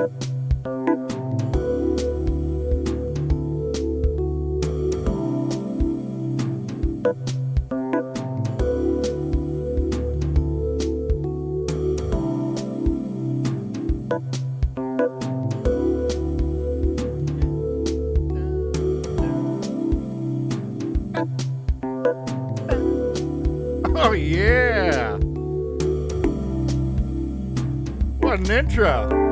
Oh, yeah. What an intro.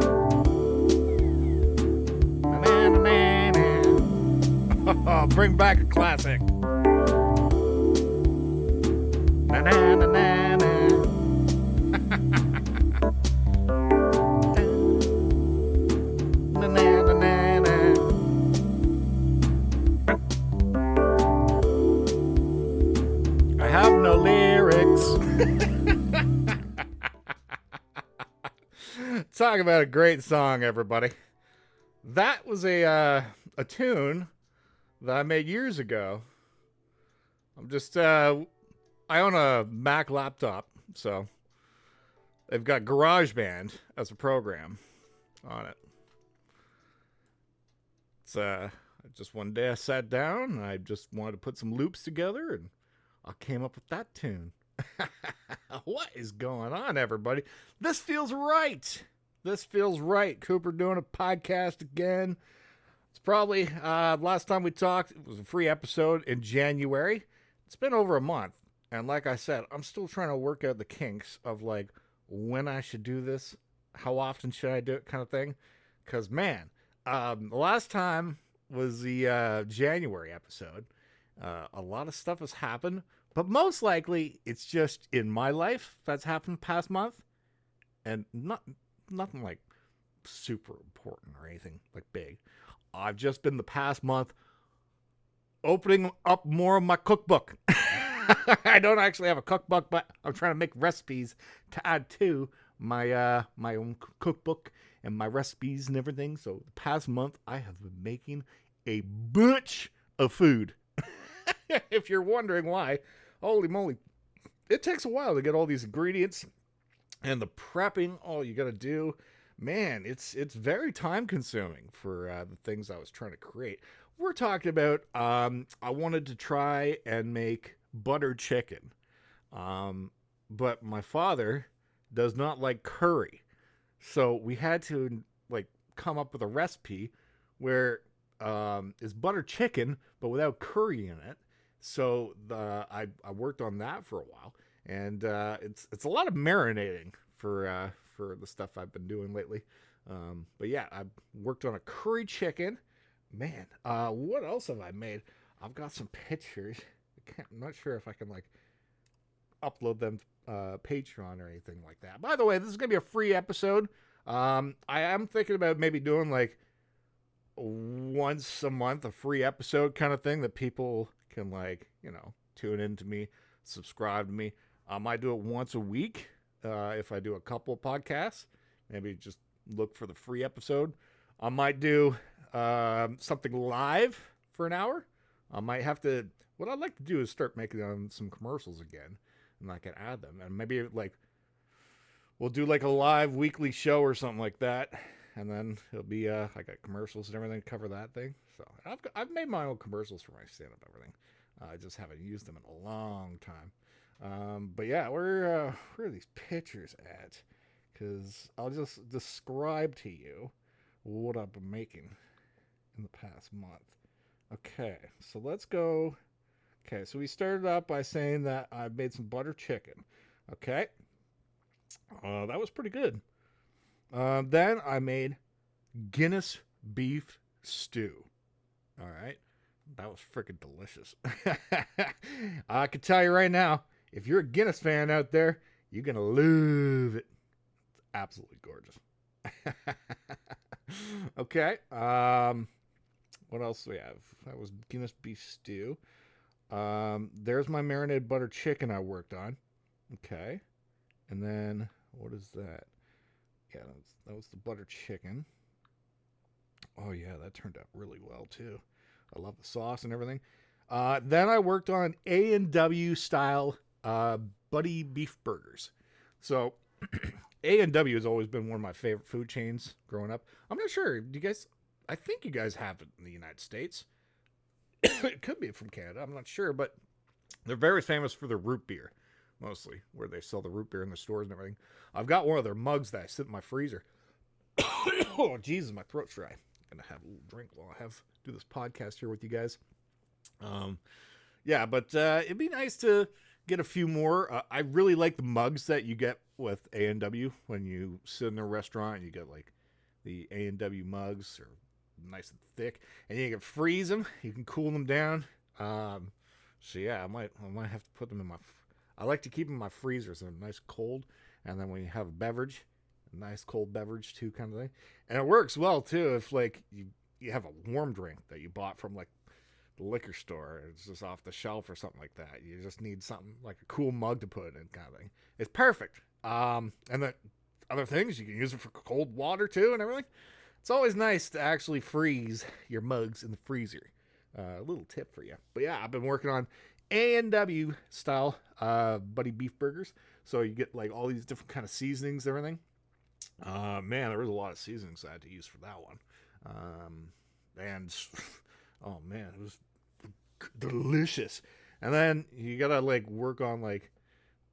Oh, bring back a classic. I have no lyrics. Talk about a great song, everybody. That was a tune that I made years ago. I own a Mac laptop, so they've got GarageBand as a program on it. Just one day I sat down and I just wanted to put some loops together and I came up with that tune. What is going on, everybody? This feels right. This feels right. Cooper doing a podcast again. It's probably last time we talked, it was a free episode in January. It's been over a month. And like I said, I'm still trying to work out the kinks of like when I should do this, how often should I do it kind of thing. Because, man, the last time was the January episode. A lot of stuff has happened. But most likely, it's just in my life that's happened past month. And nothing like super important or anything like big. I've just been the past month opening up more of my cookbook. I don't actually have a cookbook, but I'm trying to make recipes to add to my my own cookbook and my recipes and everything. So the past month, I have been making a bunch of food. If you're wondering why, holy moly, it takes a while to get all these ingredients and the prepping. All you got to do, man, it's very time consuming for the things I was trying to create. We're talking about I wanted to try and make buttered chicken, but my father does not like curry, so we had to like come up with a recipe where it's buttered chicken but without curry in it. So I worked on that for a while, and it's a lot of marinating for the stuff I've been doing lately. But yeah, I worked on a curry chicken. Man, what else have I made? I've got some pictures. I'm not sure if I can like upload them to Patreon or anything like that. By the way, this is gonna be a free episode. I am thinking about maybe doing like once a month a free episode kind of thing that people can like, tune in to me, subscribe to me. I might do it once a week if I do a couple of podcasts. Maybe just look for the free episode. I might do something live for an hour. I might have to. What I'd like to do is start making some commercials again, and I can add them. And maybe like we'll do like a live weekly show or something like that, and then it'll be I got commercials and everything to cover that thing. So I've made my own commercials for my stand-up everything. I just haven't used them in a long time. But yeah, where are these pictures at? Because I'll just describe to you what I've been making in the past month. Okay, so let's go. Okay, so we started out by saying that I made some butter chicken. Okay, that was pretty good. Then I made Guinness beef stew. All right, that was freaking delicious. I can tell you right now, if you're a Guinness fan out there, you're gonna love it. It's absolutely gorgeous. Okay. What else do we have? That was Guinness beef stew. There's my marinated butter chicken I worked on. Okay. And then what is that? Yeah, that was the butter chicken. Oh yeah, that turned out really well too. I love the sauce and everything. Then I worked on A&W style buddy beef burgers. So A&W has always been one of my favorite food chains growing up. I'm not sure. Do you guys? I think you guys have it in the United States. It could be from Canada. I'm not sure, but they're very famous for their root beer, mostly, where they sell the root beer in the stores and everything. I've got one of their mugs that I sit in my freezer. Oh, Jesus, my throat's dry. I'm gonna have a little drink while I do this podcast here with you guys. Um, yeah, but it'd be nice to get a few more. I really like the mugs that you get with A&W when you sit in a restaurant and you get like the A&W mugs are nice and thick, and you can freeze them. You can cool them down. So yeah, I might have to put them in my. I like to keep them in my freezer so they're nice cold, and then when you have a beverage, a nice cold beverage too, kind of thing, and it works well too if like you have a warm drink that you bought from like the liquor store. It's just off the shelf or something like that. You just need something like a cool mug to put it in, kind of thing. It's perfect. And then other things you can use it for cold water too and everything. It's always nice to actually freeze your mugs in the freezer. A little tip for you. But yeah, I've been working on A&W style buddy beef burgers. So you get like all these different kind of seasonings and everything. Man, there was a lot of seasonings I had to use for that one. And oh man, it was delicious. And then you gotta like work on like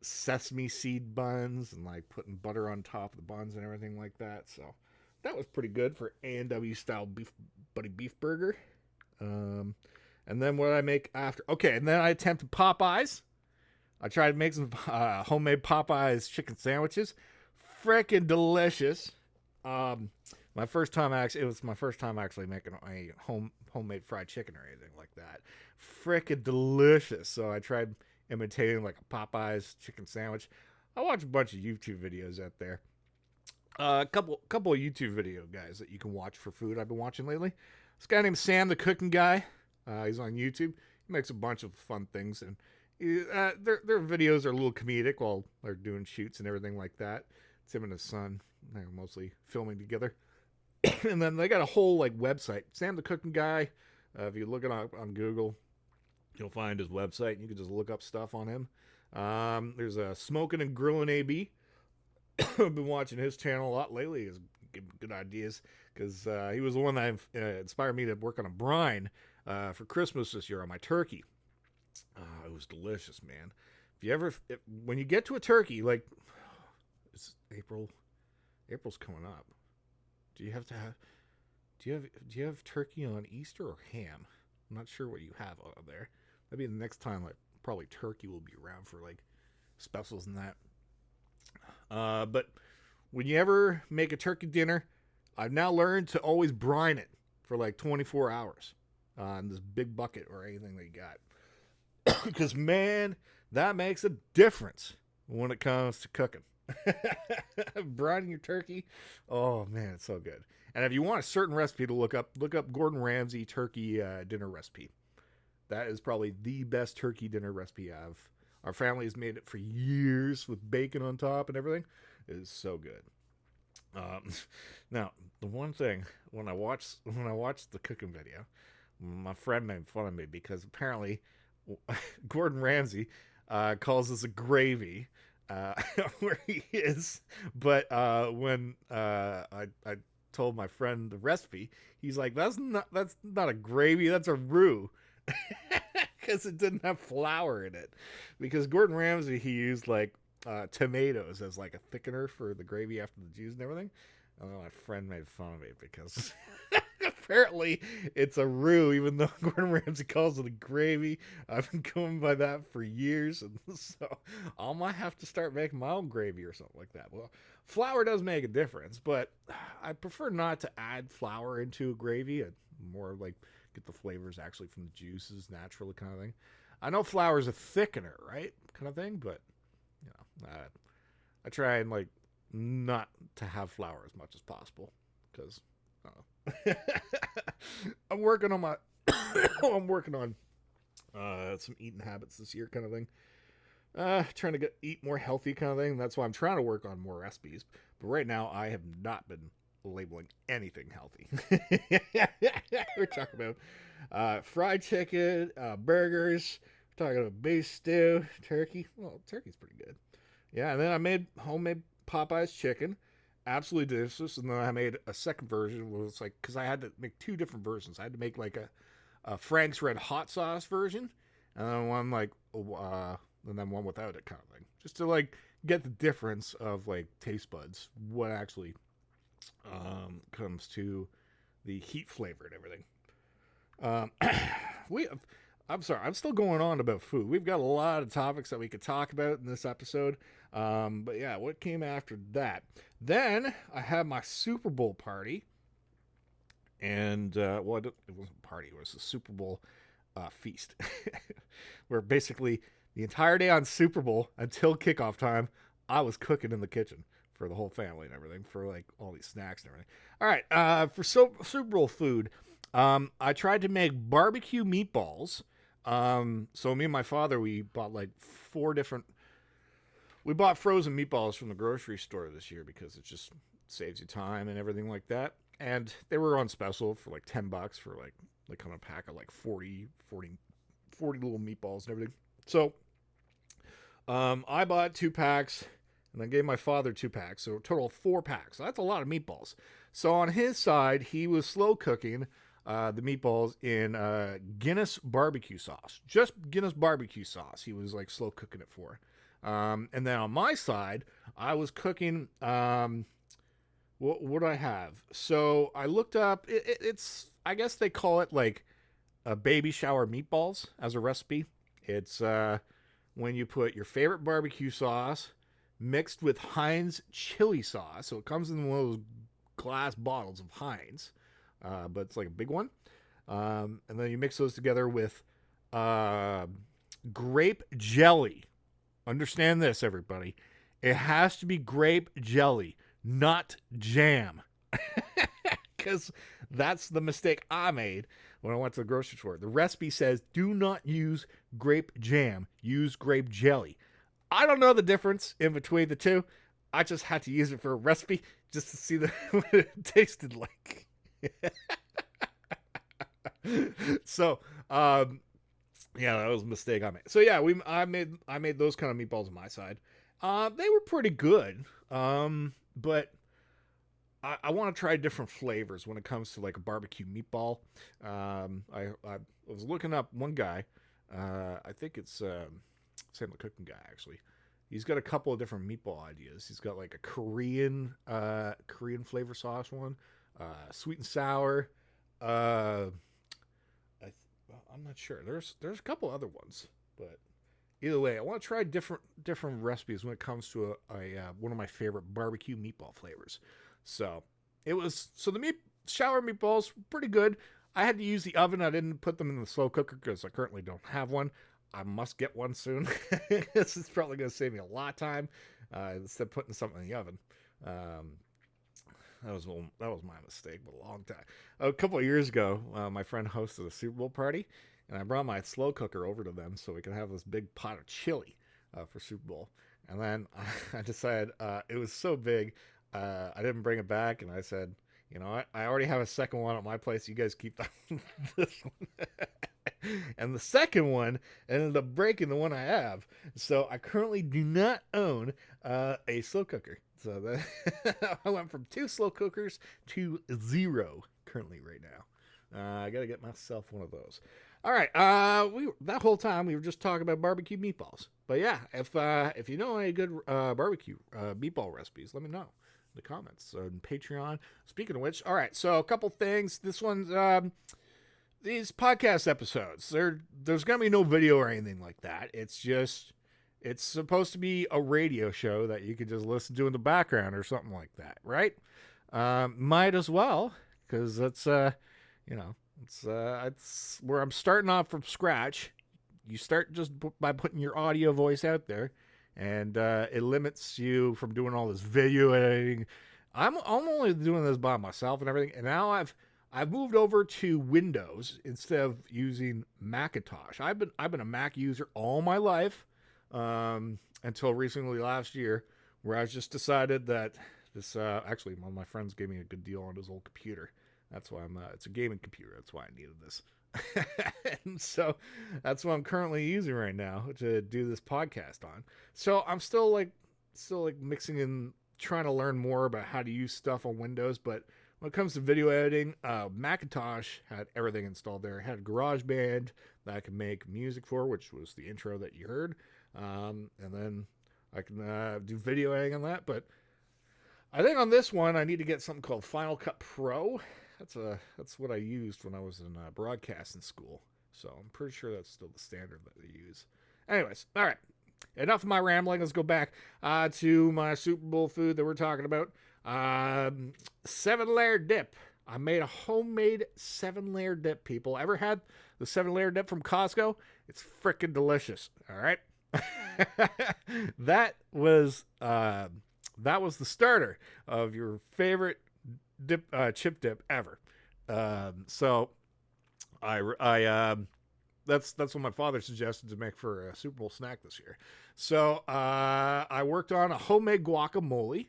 sesame seed buns and like putting butter on top of the buns and everything like that. So that was pretty good for A&W style beef burger. And then what did I make after? Okay, and then I attempted Popeyes. I tried to make some homemade Popeyes chicken sandwiches. Freaking delicious. My first time it was my first time actually making a homemade fried chicken or anything like that. Freaking delicious. So I tried imitating like a Popeyes chicken sandwich. I watched a bunch of YouTube videos out there. A couple of YouTube video guys that you can watch for food I've been watching lately. This guy named Sam the Cooking Guy. He's on YouTube. He makes a bunch of fun things, and their videos are a little comedic while they're doing shoots and everything like that. It's him and his son. They're mostly filming together. And then they got a whole like website. Sam the Cooking Guy. If you look it up on Google, you'll find his website, and you can just look up stuff on him. There's a Smoking and Grilling AB. I've been watching his channel a lot lately. He's giving good ideas because he was the one that inspired me to work on a brine for Christmas this year on my turkey. It was delicious, man. When you get to a turkey, like it's April's coming up. Do you have turkey on Easter or ham? I'm not sure what you have on there. Maybe the next time, like probably turkey will be around for like specials and that. But when you ever make a turkey dinner, I've now learned to always brine it for like 24 hours in this big bucket or anything that you got. Because, man, that makes a difference when it comes to cooking. Brining your turkey, oh, man, it's so good. And if you want a certain recipe to look up Gordon Ramsay turkey dinner recipe. That is probably the best turkey dinner recipe our family has made it for years with bacon on top and everything. It is so good. Now, the one thing when I watched the cooking video, my friend made fun of me because apparently Gordon Ramsay calls this a gravy where he is, but when I told my friend the recipe, he's like, that's not a gravy, that's a roux. Because it didn't have flour in it. Because Gordon Ramsay, he used like tomatoes as like a thickener for the gravy after the juice and everything. My friend made fun of me because apparently it's a roux, even though Gordon Ramsay calls it a gravy. I've been going by that for years, and so I might have to start making my own gravy or something like that. Well, flour does make a difference, but I prefer not to add flour into a gravy. I'd more like get the flavors actually from the juices naturally, kind of thing. I know flour is a thickener, right, kind of thing, but you know, I try and like not to have flour as much as possible because I'm working on my I'm working on some eating habits this year, kind of thing. Trying to eat more healthy, kind of thing. That's why I'm trying to work on more recipes. But right now, I have not been labeling anything healthy. We're talking about fried chicken, burgers. We're talking about beef stew, turkey. Well, turkey's pretty good. Yeah, and then I made homemade Popeye's chicken, absolutely delicious. And then I made a second version. Was like because I had to make two different versions. I had to make like a Frank's Red Hot Sauce version, and then one like and then one without it kind of thing, just to like get the difference of like taste buds, what actually comes to the heat flavor and everything. we I'm sorry, I'm still going on about food. We've got a lot of topics that we could talk about in this episode. But yeah, what came after that? Then I had my Super Bowl party. And, well, it wasn't a party, it was a Super Bowl feast. Where basically the entire day on Super Bowl until kickoff time, I was cooking in the kitchen for the whole family and everything, for like all these snacks and everything. All right, for Super Bowl food, I tried to make barbecue meatballs. So me and my father, we bought like we bought frozen meatballs from the grocery store this year because it just saves you time and everything like that. And they were on special for like $10 for like they come in a pack of like 40 little meatballs and everything. So I bought 2 packs and then gave my father 2 packs. So a total of 4 packs. So that's a lot of meatballs. So on his side, he was slow cooking the meatballs in Guinness barbecue sauce. Just Guinness barbecue sauce. He was like slow cooking it for. And then on my side, I was cooking. What do I have? So I looked up. It's I guess they call it like a baby shower meatballs as a recipe. It's when you put your favorite barbecue sauce mixed with Heinz chili sauce. So it comes in one of those glass bottles of Heinz, but it's like a big one. And then you mix those together with grape jelly. Understand this, everybody. It has to be grape jelly, not jam. Because that's the mistake I made when I went to the grocery store. The recipe says do not use grape jam, use grape jelly. I don't know the difference in between the two. I just had to use it for a recipe just to see what it tasted like. So, yeah, that was a mistake I made. So yeah, I made those kind of meatballs on my side. They were pretty good. But I want to try different flavors when it comes to like a barbecue meatball. I was looking up one guy. I think it's same the cooking guy actually. He's got a couple of different meatball ideas. He's got like a Korean flavor sauce one, sweet and sour. I'm not sure. There's a couple other ones, but either way, I want to try different recipes when it comes to a one of my favorite barbecue meatball flavors. So the shower meatballs were pretty good. I had to use the oven. I didn't put them in the slow cooker because I currently don't have one. I must get one soon. This is probably going to save me a lot of time instead of putting something in the oven. That was my mistake, but a long time. A couple of years ago, my friend hosted a Super Bowl party, and I brought my slow cooker over to them so we could have this big pot of chili for Super Bowl. And then I decided it was so big, I didn't bring it back, and I said, you know what? I already have a second one at my place. You guys keep this one. And the second one ended up breaking the one I have. So I currently do not own a slow cooker. So I went from 2 slow cookers to 0 currently right now. I got to get myself one of those. All right. That whole time we were just talking about barbecue meatballs. But yeah, if you know any good barbecue meatball recipes, let me know in the comments on Patreon. Speaking of which, all right. So a couple things. This one's these podcast episodes. There's gonna be no video or anything like that. It's supposed to be a radio show that you could just listen to in the background or something like that, right? Might as well, because it's where I'm starting off from scratch. You start just by putting your audio voice out there, and it limits you from doing all this video editing. I'm only doing this by myself and everything, and now I've moved over to Windows instead of using Macintosh. I've been a Mac user all my life. Until recently last year, where I just decided that this, actually one of my friends gave me a good deal on his old computer. That's why it's a gaming computer. That's why I needed this. And so that's what I'm currently using right now to do this podcast on. So I'm still mixing in trying to learn more about how to use stuff on Windows, but when it comes to video editing, Macintosh had everything installed there. It had GarageBand that I could make music for, which was the intro that you heard. And then I can do video editing on that. But I think on this one, I need to get something called Final Cut Pro. That's what I used when I was in broadcasting school. So I'm pretty sure that's still the standard that they use. Anyways, all right. Enough of my rambling. Let's go back to my Super Bowl food that we're talking about. 7-layer dip. I made a homemade 7-layer dip, people. Ever had the 7-layer dip from Costco? It's freaking delicious. All right. that was the starter of your favorite dip, chip dip ever. So that's what my father suggested to make for a Super Bowl snack this year. So I worked on a homemade guacamole.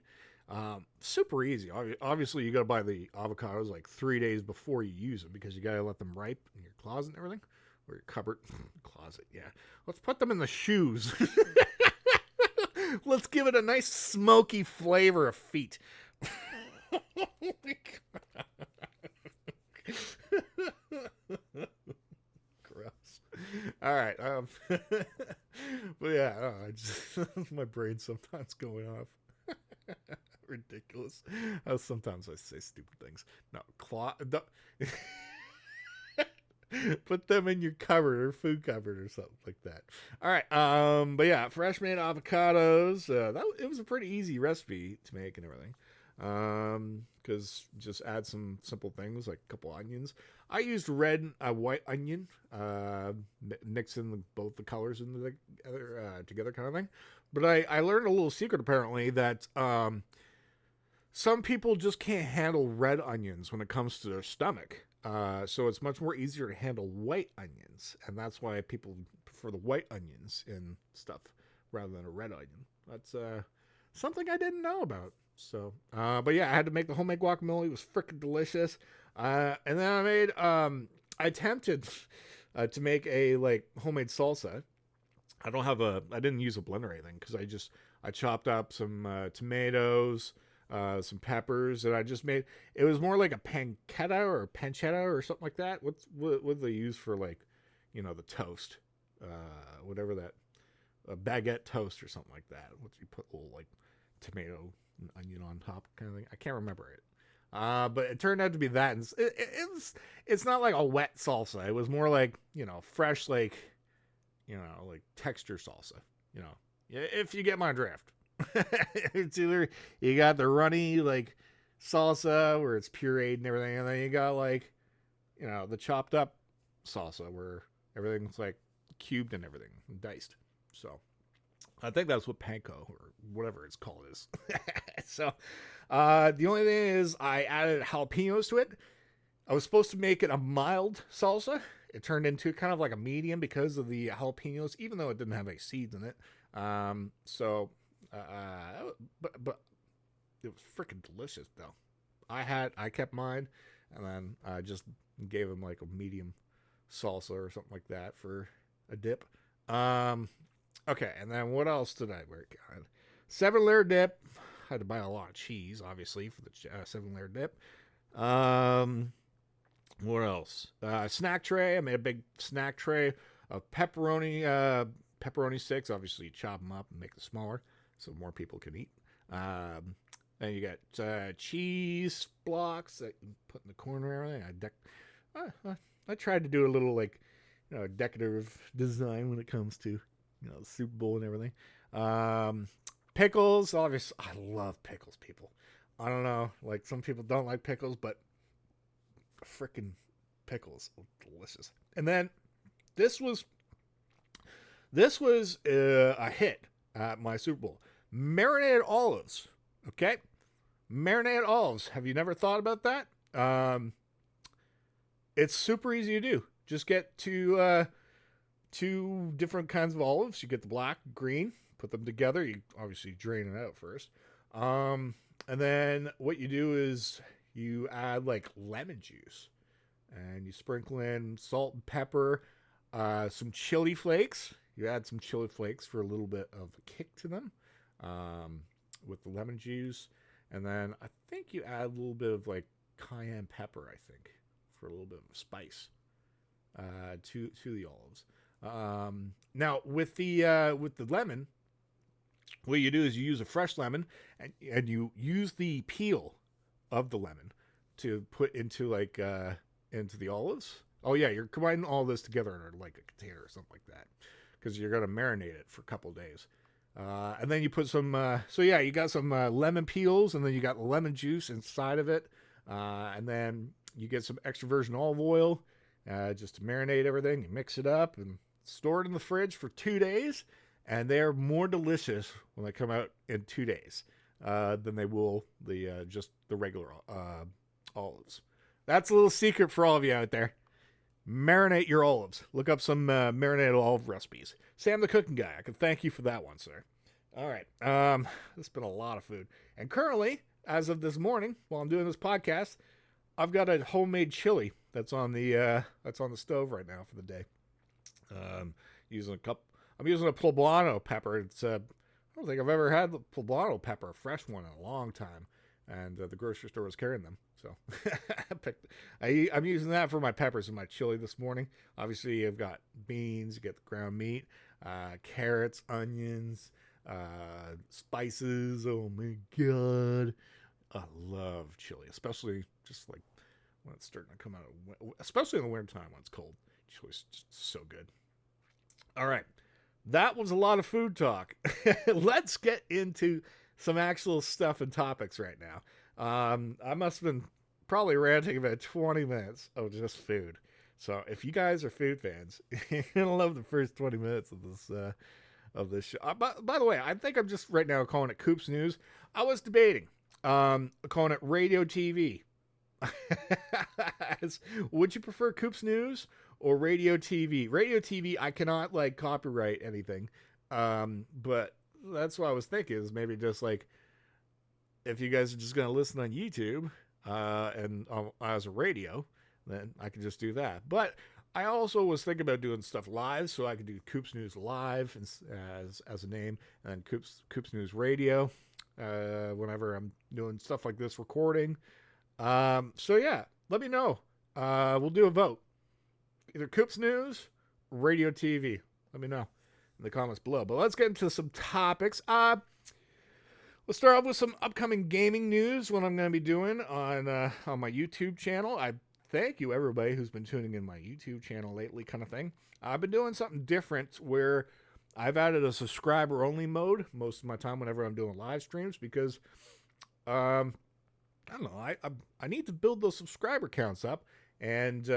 Super easy. Obviously, you got to buy the avocados like 3 days before you use them because you got to let them ripe in your closet and everything. Or your cupboard. Closet, yeah. Let's put them in the shoes. Let's give it a nice smoky flavor of feet. Gross. All right. But yeah, my brain's sometimes going off. Ridiculous. Sometimes I say stupid things. No, put them in your cupboard or food cupboard or something like that. All right. But yeah, fresh made avocados. It was a pretty easy recipe to make and everything. Because just add some simple things like a couple onions. I used red, white onion, mixing both the colors into together kind of thing. But I learned a little secret apparently that some people just can't handle red onions when it comes to their stomach. So it's much more easier to handle white onions, and that's why people prefer the white onions in stuff rather than a red onion. That's something I didn't know about. So, but yeah, I had to make the homemade guacamole. It was freaking delicious. And then I attempted to make a like homemade salsa. I didn't use a blender or anything because I chopped up some tomatoes, some peppers, and I just made, it was more like a pancetta or pancetta or something like that. What do they use for like, the toast, whatever that, a baguette toast or something like that. What you put a little like tomato and onion on top kind of thing. I can't remember it. But it turned out to be that. And it's not like a wet salsa. It was more like, fresh, like, like texture salsa, if you get my drift. It's either you got the runny, like, salsa where it's pureed and everything, and then you got, like, the chopped up salsa where everything's, like, cubed and everything, and diced. So I think that's what panko or whatever it's called is. So the only thing is I added jalapenos to it. I was supposed to make it a mild salsa. It turned into kind of like a medium because of the jalapenos, even though it didn't have any seeds in it. But it was freaking delicious though. I kept mine, and then I just gave them like a medium salsa or something like that for a dip. Okay, and then what else did I work on? 7-layer dip. I had to buy a lot of cheese, obviously, for the 7-layer dip. What else? Snack tray. I made a big snack tray of pepperoni sticks. Obviously, you chop them up and make them smaller so more people can eat. Then you got cheese blocks that you put in the corner and everything. I tried to do a little like decorative design when it comes to the Super Bowl and everything. Pickles, obviously, I love pickles, people. I don't know, like some people don't like pickles, but freaking pickles, delicious. And then this was a hit at my Super Bowl. Marinated olives, okay? Marinated olives. Have you never thought about that? It's super easy to do. Just get two different kinds of olives. You get the black, green, put them together. You obviously drain it out first. And then what you do is you add like lemon juice and you sprinkle in salt and pepper, some chili flakes. You add some chili flakes for a little bit of a kick to them. with the lemon juice, and then I think you add a little bit of like cayenne pepper. I think for a little bit of spice to the olives. Now with the lemon, what you do is you use a fresh lemon and you use the peel of the lemon to put into like into the olives. Oh yeah, you're combining all this together in like a container or something like that because you're gonna marinate it for a couple of days. And then you put some. So yeah, you got some lemon peels, and then you got lemon juice inside of it, and then you get some extra virgin olive oil, just to marinate everything. You mix it up and store it in the fridge for 2 days, and they're more delicious when they come out in 2 days than they will the just the regular olives. That's a little secret for all of you out there. Marinate your olives. Look up some marinated olive recipes. Sam the Cooking Guy, I can thank you for that one, sir. All right. It's been a lot of food. And currently, as of this morning, while I'm doing this podcast, I've got a homemade chili that's on the stove right now for the day. I'm using a poblano pepper. It's I don't think I've ever had the poblano pepper, a fresh one, in a long time. And the grocery store was carrying them. So I'm using that for my peppers in my chili this morning. Obviously, I've got beans, you get the ground meat, carrots, onions, spices. Oh my God. I love chili, especially just like when it's starting to come out, especially in the wintertime when it's cold. Chili's just so good. All right. That was a lot of food talk. Let's get into some actual stuff and topics right now. I must have been probably ranting about 20 minutes of just food. So if you guys are food fans, you're gonna love the first 20 minutes of this show. By the way, I think I'm just right now calling it Coop's News. I was debating calling it Radio TV. Would you prefer Coop's News or Radio TV? Radio TV, I cannot like copyright anything, but that's what I was thinking is maybe just like if you guys are just going to listen on YouTube and as a radio, then I can just do that. But I also was thinking about doing stuff live, so I could do Coop's News Live as a name, and Coop's News Radio whenever I'm doing stuff like this recording. So yeah, let me know. We'll do a vote. Either Coop's News, Radio TV. Let me know in the comments below. But let's get into some topics. Let's start off with some upcoming gaming news, what I'm going to be doing on my YouTube channel. I thank you, everybody who's been tuning in my YouTube channel lately kind of thing. I've been doing something different where I've added a subscriber-only mode most of my time whenever I'm doing live streams because, I don't know, I need to build those subscriber counts up. And,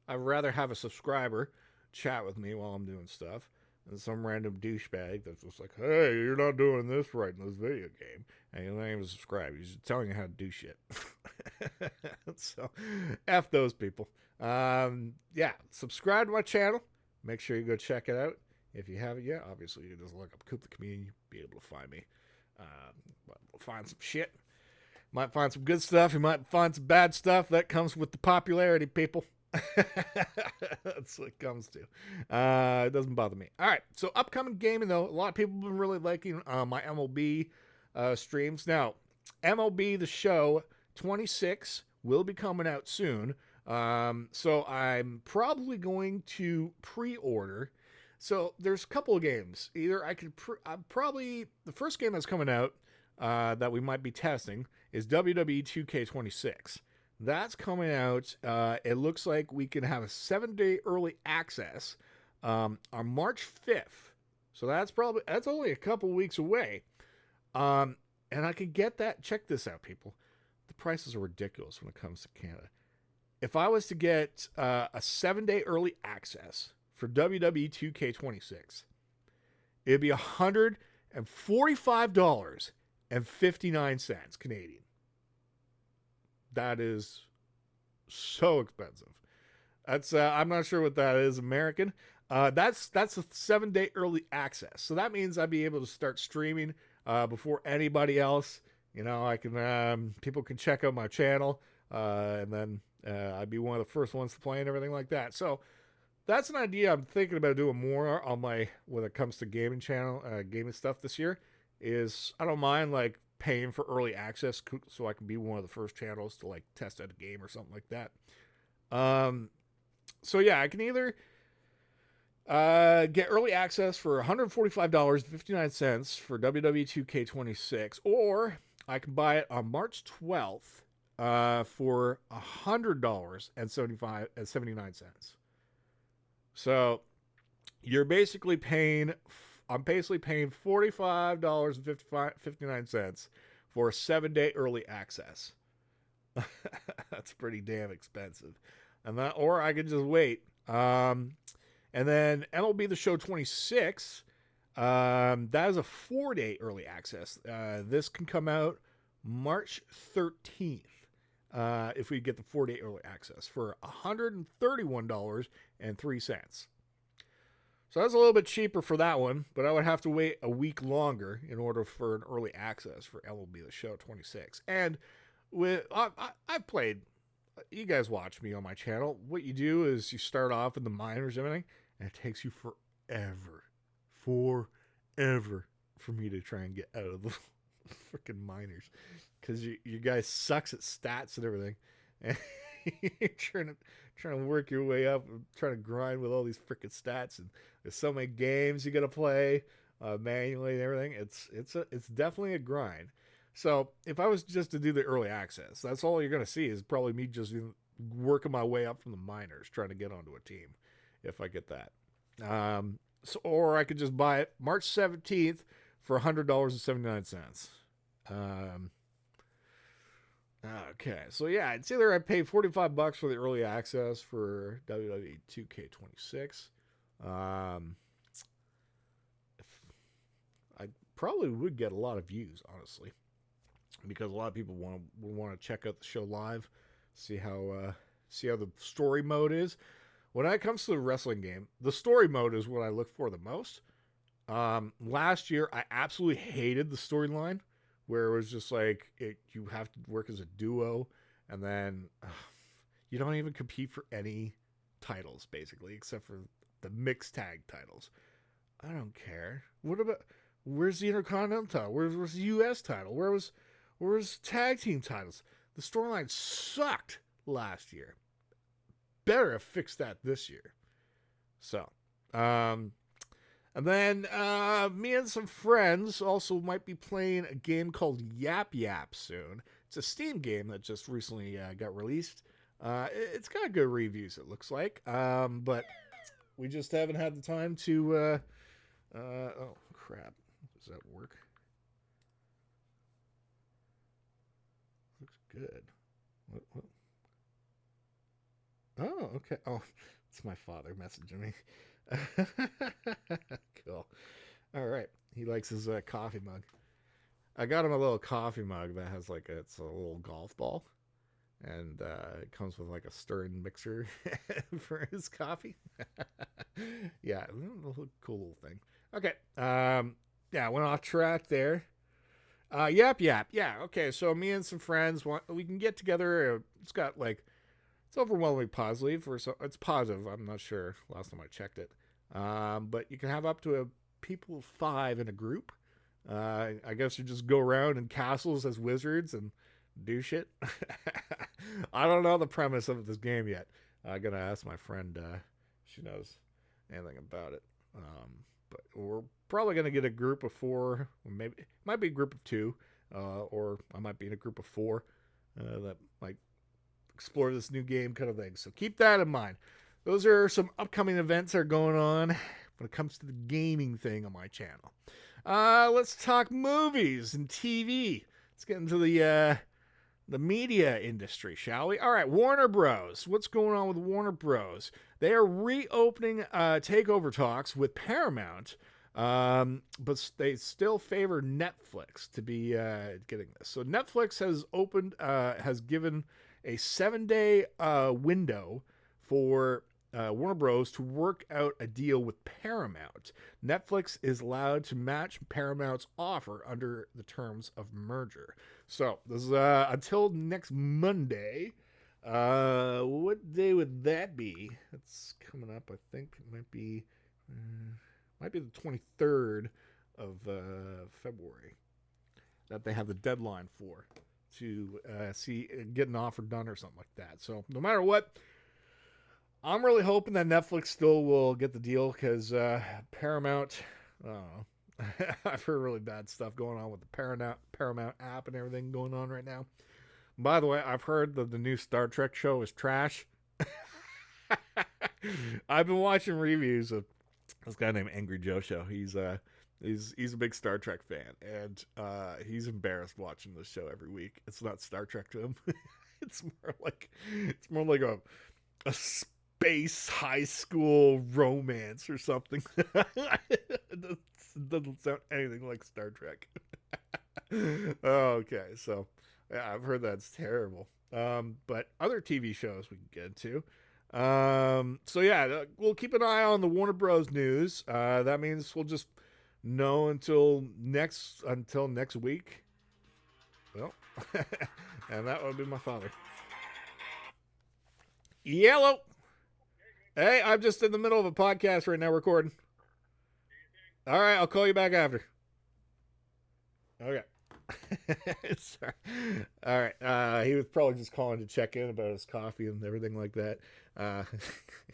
I'd rather have a subscriber chat with me while I'm doing stuff than some random douchebag that's just like, hey, you're not doing this right in this video game. And you're not even subscribed. He's just telling you how to do shit. So, F those people. Yeah, subscribe to my channel. Make sure you go check it out. If you haven't yet, obviously you just look up Coop the Comedian. You'll be able to find me. We'll find some shit. Might find some good stuff. You might find some bad stuff. That comes with the popularity, people. That's what it comes to. It doesn't bother me. All right. So upcoming gaming, though, a lot of people have been really liking my MLB streams. Now, MLB The Show 26 will be coming out soon. So I'm probably going to pre-order. So there's a couple of games. Either I could probably the first game that's coming out that we might be testing is WWE 2K26. That's coming out. It looks like we can have a 7-day early access on March 5th. So that's only a couple weeks away. And I can get that. Check this out, people. The prices are ridiculous when it comes to Canada. If I was to get a 7-day early access for WWE 2K26, it'd be $145.59 Canadian. That is so expensive. That's I'm not sure what that is American. That's a 7-day early access. So that means I'd be able to start streaming before anybody else. You know, I can people can check out my channel, and then I'd be one of the first ones to play and everything like that. So that's an idea I'm thinking about doing more on my when it comes to gaming channel, gaming stuff this year. is I don't mind like paying for early access so I can be one of the first channels to like test out a game or something like that. Um, so yeah, I can either get early access for $145.59 for WWE 2K26, or I can buy it on March 12th for $100.79. So you're basically paying. I'm basically paying $45.59 for a 7-day early access. That's pretty damn expensive. And that, or I could just wait. And then MLB The Show 26, that is a 4-day early access. This can come out March 13th if we get the 4-day early access for $131.03. So that's a little bit cheaper for that one, but I would have to wait a week longer in order for an early access for MLB The Show 26. And I've played, you guys watch me on my channel. What you do is you start off in the minors and everything, and it takes you forever for me to try and get out of the freaking minors, because you guys sucks at stats and everything, and you're trying to work your way up, trying to grind with all these freaking stats, and there's so many games you got to play manually and everything. It's definitely a grind. So if I was just to do the early access, that's all you're gonna see is probably me just working my way up from the minors, trying to get onto a team, if I get that. Or I could just buy it March 17th for $100.79. Okay, so yeah, it's either I pay $45 for the early access for WWE 2K26. I probably would get a lot of views, honestly, because a lot of people want to check out the show live, see how the story mode is. When it comes to the wrestling game, the story mode is what I look for the most. Last year, I absolutely hated the storyline, where it was just like you have to work as a duo, and then you don't even compete for any titles, basically, except for the mixed tag titles. I don't care. What about, where's the Intercontinental title? Where's the U.S. title? Where's tag team titles? The storyline sucked last year. Better have fixed that this year. So, and then me and some friends also might be playing a game called Yap Yap soon. It's a Steam game that just recently got released. It's got good reviews, it looks like. But we just haven't had the time to... oh, crap. Does that work? Looks good. What? Oh, okay. Oh, it's my father messaging me. Cool. All right. He likes his coffee mug. I got him a little coffee mug that has it's a little golf ball, and it comes with like a stirring mixer for his coffee. Yeah, cool little thing. Okay. Yeah, I went off track there. Yap. Yeah. Okay. So me and some friends we can get together. It's got it's overwhelmingly positive, it's positive. I'm not sure. Last time I checked it. But you can have up to a people 5 in a group. I guess you just go around in castles as wizards and do shit. I don't know the premise of this game yet. I gotta ask my friend. She knows anything about it. But we're probably gonna get a group of 4. Or maybe it might be a group of 2, or I might be in a group of 4 that might explore this new game kind of thing. So keep that in mind. Those are some upcoming events that are going on when it comes to the gaming thing on my channel. Let's talk movies and TV. Let's get into the media industry, shall we? All right, Warner Bros. What's going on with Warner Bros? They are reopening takeover talks with Paramount, but they still favor Netflix to be getting this. So Netflix has given a 7-day window for Warner Bros. To work out a deal with Paramount. Netflix is allowed to match Paramount's offer under the terms of merger. So this is until next Monday. What day would that be? It's coming up. I think it might be the 23rd of February that they have the deadline for to get an offer done or something like that. So no matter what, I'm really hoping that Netflix still will get the deal because Paramount, I don't know. I've heard really bad stuff going on with the Paramount app and everything going on right now. By the way, I've heard that the new Star Trek show is trash. I've been watching reviews of this guy named Angry Joe Show. He's a big Star Trek fan, and he's embarrassed watching this show every week. It's not Star Trek to him. it's more like a space high school romance or something. It doesn't sound anything like Star Trek. Okay, so yeah, I've heard that's terrible. But other TV shows we can get into. So yeah, we'll keep an eye on the Warner Bros. News. That means we'll just know until next week. Well, and that would be my father. Yellow. Hey, I'm just in the middle of a podcast right now recording. All right, I'll call you back after. Okay. Sorry. All right. He was probably just calling to check in about his coffee and everything like that.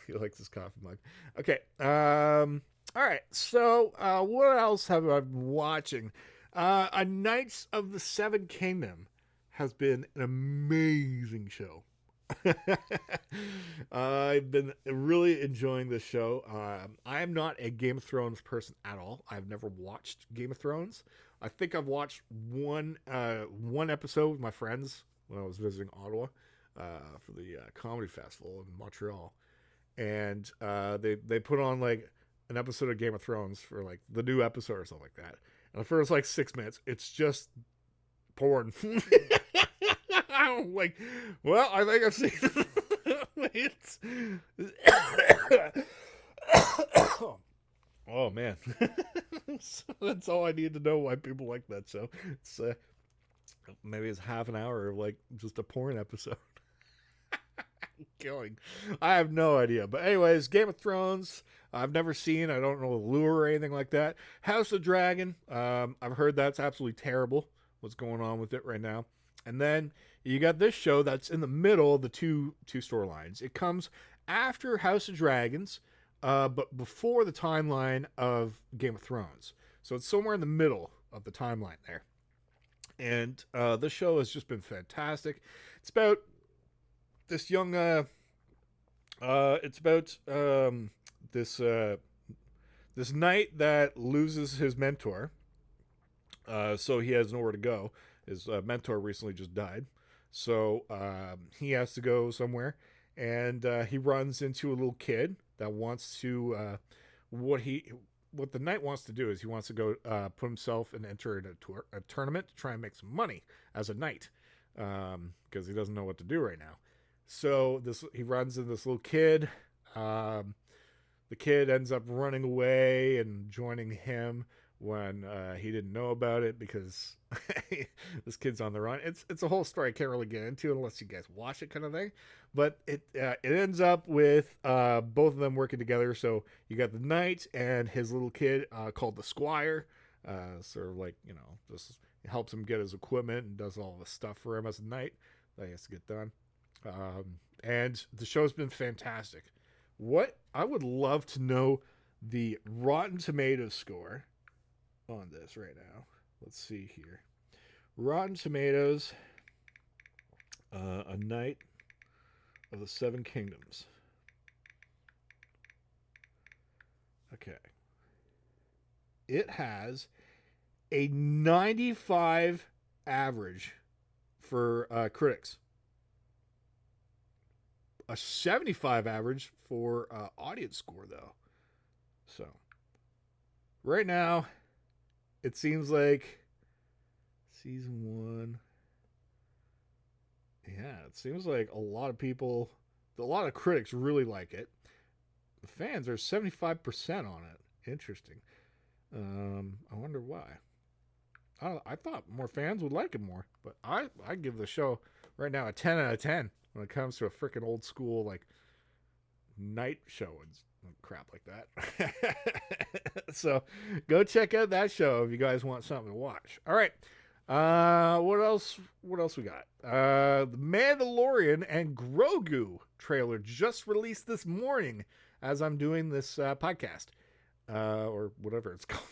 He likes his coffee mug. Okay. All right. So, what else have I been watching? A Knights of the Seven Kingdom has been an amazing show. I've been really enjoying this show. I am not a Game of Thrones person at all. I've never watched Game of Thrones. I think I've watched one episode with my friends when I was visiting Ottawa for the comedy festival in Montreal, and they put on like an episode of Game of Thrones for like the new episode or something like that. And the first like 6 minutes, it's just porn. I'm like, well, I think I've seen it's. Oh man, so that's all I need to know why people like that show. It's maybe it's half an hour of like just a porn episode. Killing. I have no idea, but anyways, Game of Thrones. I've never seen. I don't know the lure or anything like that. House of Dragon. I've heard that's absolutely terrible. What's going on with it right now? And then you got this show that's in the middle of the two storylines. It comes after House of Dragons, but before the timeline of Game of Thrones. So it's somewhere in the middle of the timeline there. And this show has just been fantastic. It's about this young. It's about this knight that loses his mentor. So he has nowhere to go. His mentor recently just died. So he has to go somewhere. And he runs into a little kid that wants to... What the knight wants to do is he wants to go put himself and enter in a tournament to try and make some money as a knight. Because he doesn't know what to do right now. So he runs into this little kid. The kid ends up running away and joining him when he didn't know about it because this kid's on the run. It's a whole story I can't really get into unless you guys watch it, kind of thing. But it ends up with both of them working together. So you got the knight and his little kid called the squire, sort of like, just helps him get his equipment and does all the stuff for him as a knight that he has to get done. And the show's been fantastic. What I would love to know the Rotten Tomatoes score on this right now. Let's see here. Rotten Tomatoes, A Knight of the Seven Kingdoms. Okay. It has a 95 average for critics. A 75 average for audience score, though. So, right now, it seems like season 1. Yeah, it seems like a lot of critics really like it. The fans are 75% on it. Interesting. I wonder why. I thought more fans would like it more, but I give the show right now a 10 out of 10 when it comes to a freaking old school like night show. It's crap like that. So go check out that show if you guys want something to watch. All right. What else? What else we got? The Mandalorian and Grogu trailer just released this morning as I'm doing this podcast, or whatever it's called.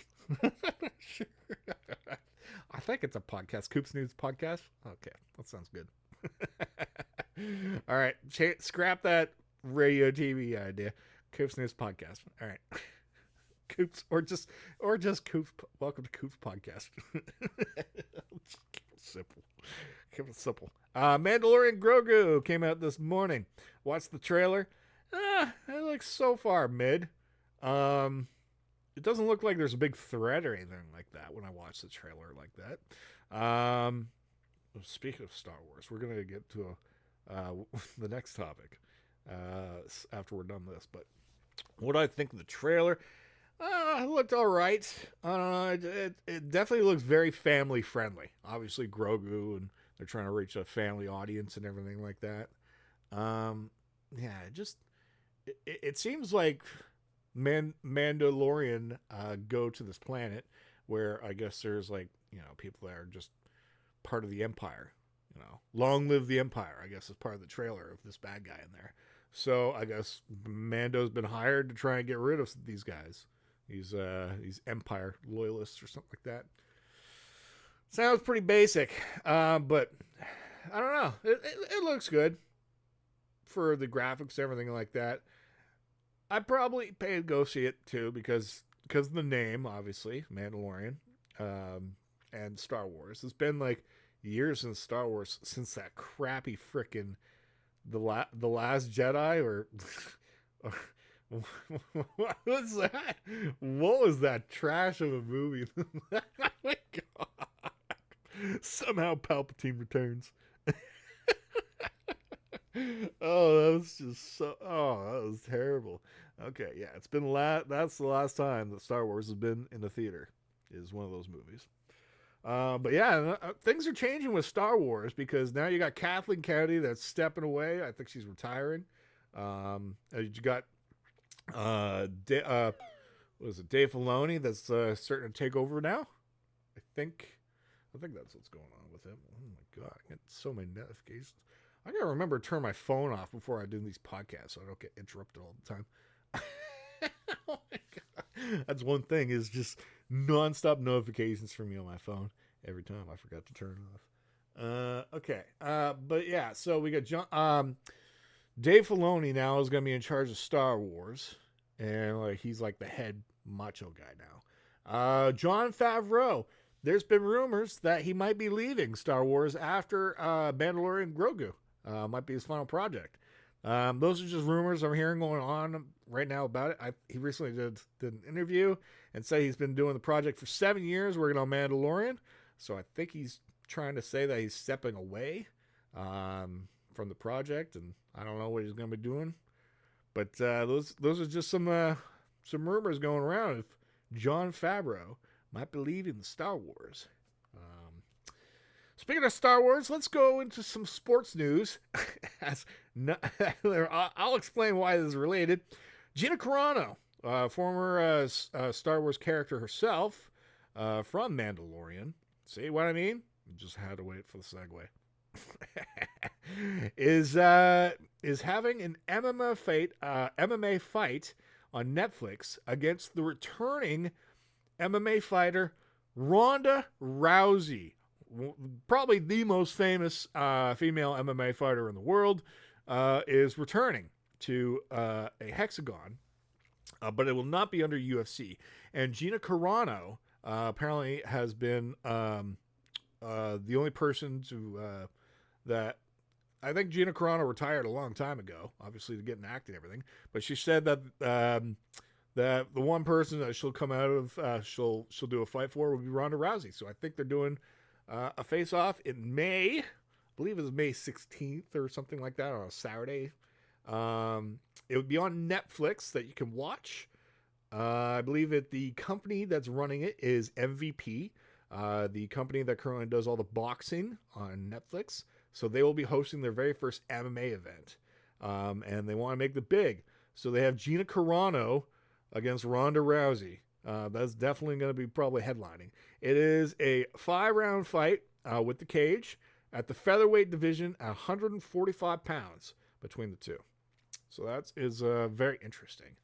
Sure. I think it's a podcast. Coop's News podcast. Okay, that sounds good. All right, scrap that radio TV idea. Coop's News podcast. All right. Coop's or just Coop's. Welcome to Coop's podcast. Keep it simple. Keep it simple. Mandalorian Grogu came out this morning. Watched the trailer. It looks so far mid. It doesn't look like there's a big threat or anything like that when I watch the trailer like that. Speaking of Star Wars, we're gonna get to the next topic after we're done this. But what do I think of the trailer? It looked all right. It definitely looks very family friendly. Obviously, Grogu, and they're trying to reach a family audience and everything like that. It seems like Mandalorian go to this planet where I guess there's people that are just part of the Empire. Long live the Empire, I guess is part of the trailer of this bad guy in there. So I guess Mando's been hired to try and get rid of these guys. These Empire loyalists or something like that. Sounds pretty basic, but I don't know. It looks good for the graphics, everything like that. I'd probably pay to go see it too because of the name, obviously, Mandalorian, and Star Wars. It's been like years since Star Wars, since that crappy frickin' the Last Jedi or what was that? What was that trash of a movie? Oh my God. Somehow Palpatine returns. Oh, that was just so. Oh, that was terrible. Okay, yeah, it's been that's the last time that Star Wars has been in the theater. Is one of those movies. But yeah, things are changing with Star Wars because now you got Kathleen Kennedy that's stepping away. I think she's retiring. You got Dave Filoni that's starting to take over now. I think that's what's going on with him. Oh my God, I get so many notifications. I gotta remember to turn my phone off before I do these podcasts so I don't get interrupted all the time. Oh my God. That's one thing, is just nonstop notifications from me on my phone every time I forgot to turn it off. Okay. But yeah, so we got Dave Filoni now is gonna be in charge of Star Wars, and he's like the head macho guy now. Jon Favreau, there's been rumors that he might be leaving Star Wars after Mandalorian Grogu. Might be his final project. Those are just rumors I'm hearing going on right now about it. He recently did an interview and said he's been doing the project for 7 years working on Mandalorian. So I think he's trying to say that he's stepping away from the project, and I don't know what he's going to be doing. But those are just some rumors going around if Jon Favreau might be leaving the Star Wars. Speaking of Star Wars, let's go into some sports news. I'll explain why this is related. Gina Carano, former Star Wars character herself from Mandalorian. See what I mean? You just had to wait for the segue. is having an MMA fight on Netflix against the returning MMA fighter Ronda Rousey. Probably the most famous female MMA fighter in the world, is returning to a hexagon, but it will not be under UFC. And Gina Carano apparently has been the only person that I think Gina Carano retired a long time ago, obviously to get an act and everything. But she said that that the one person that she'll come out of she'll do a fight for will be Ronda Rousey. So I think they're doing a face-off in May. I believe it was May 16th or something like that on a Saturday. It would be on Netflix that you can watch. I believe that the company that's running it is MVP, the company that currently does all the boxing on Netflix. So they will be hosting their very first MMA event, and they want to make it big. So they have Gina Carano against Ronda Rousey. That's definitely going to be probably headlining. It is a 5-round fight with the cage at the featherweight division at 145 pounds between the two. So that is very interesting.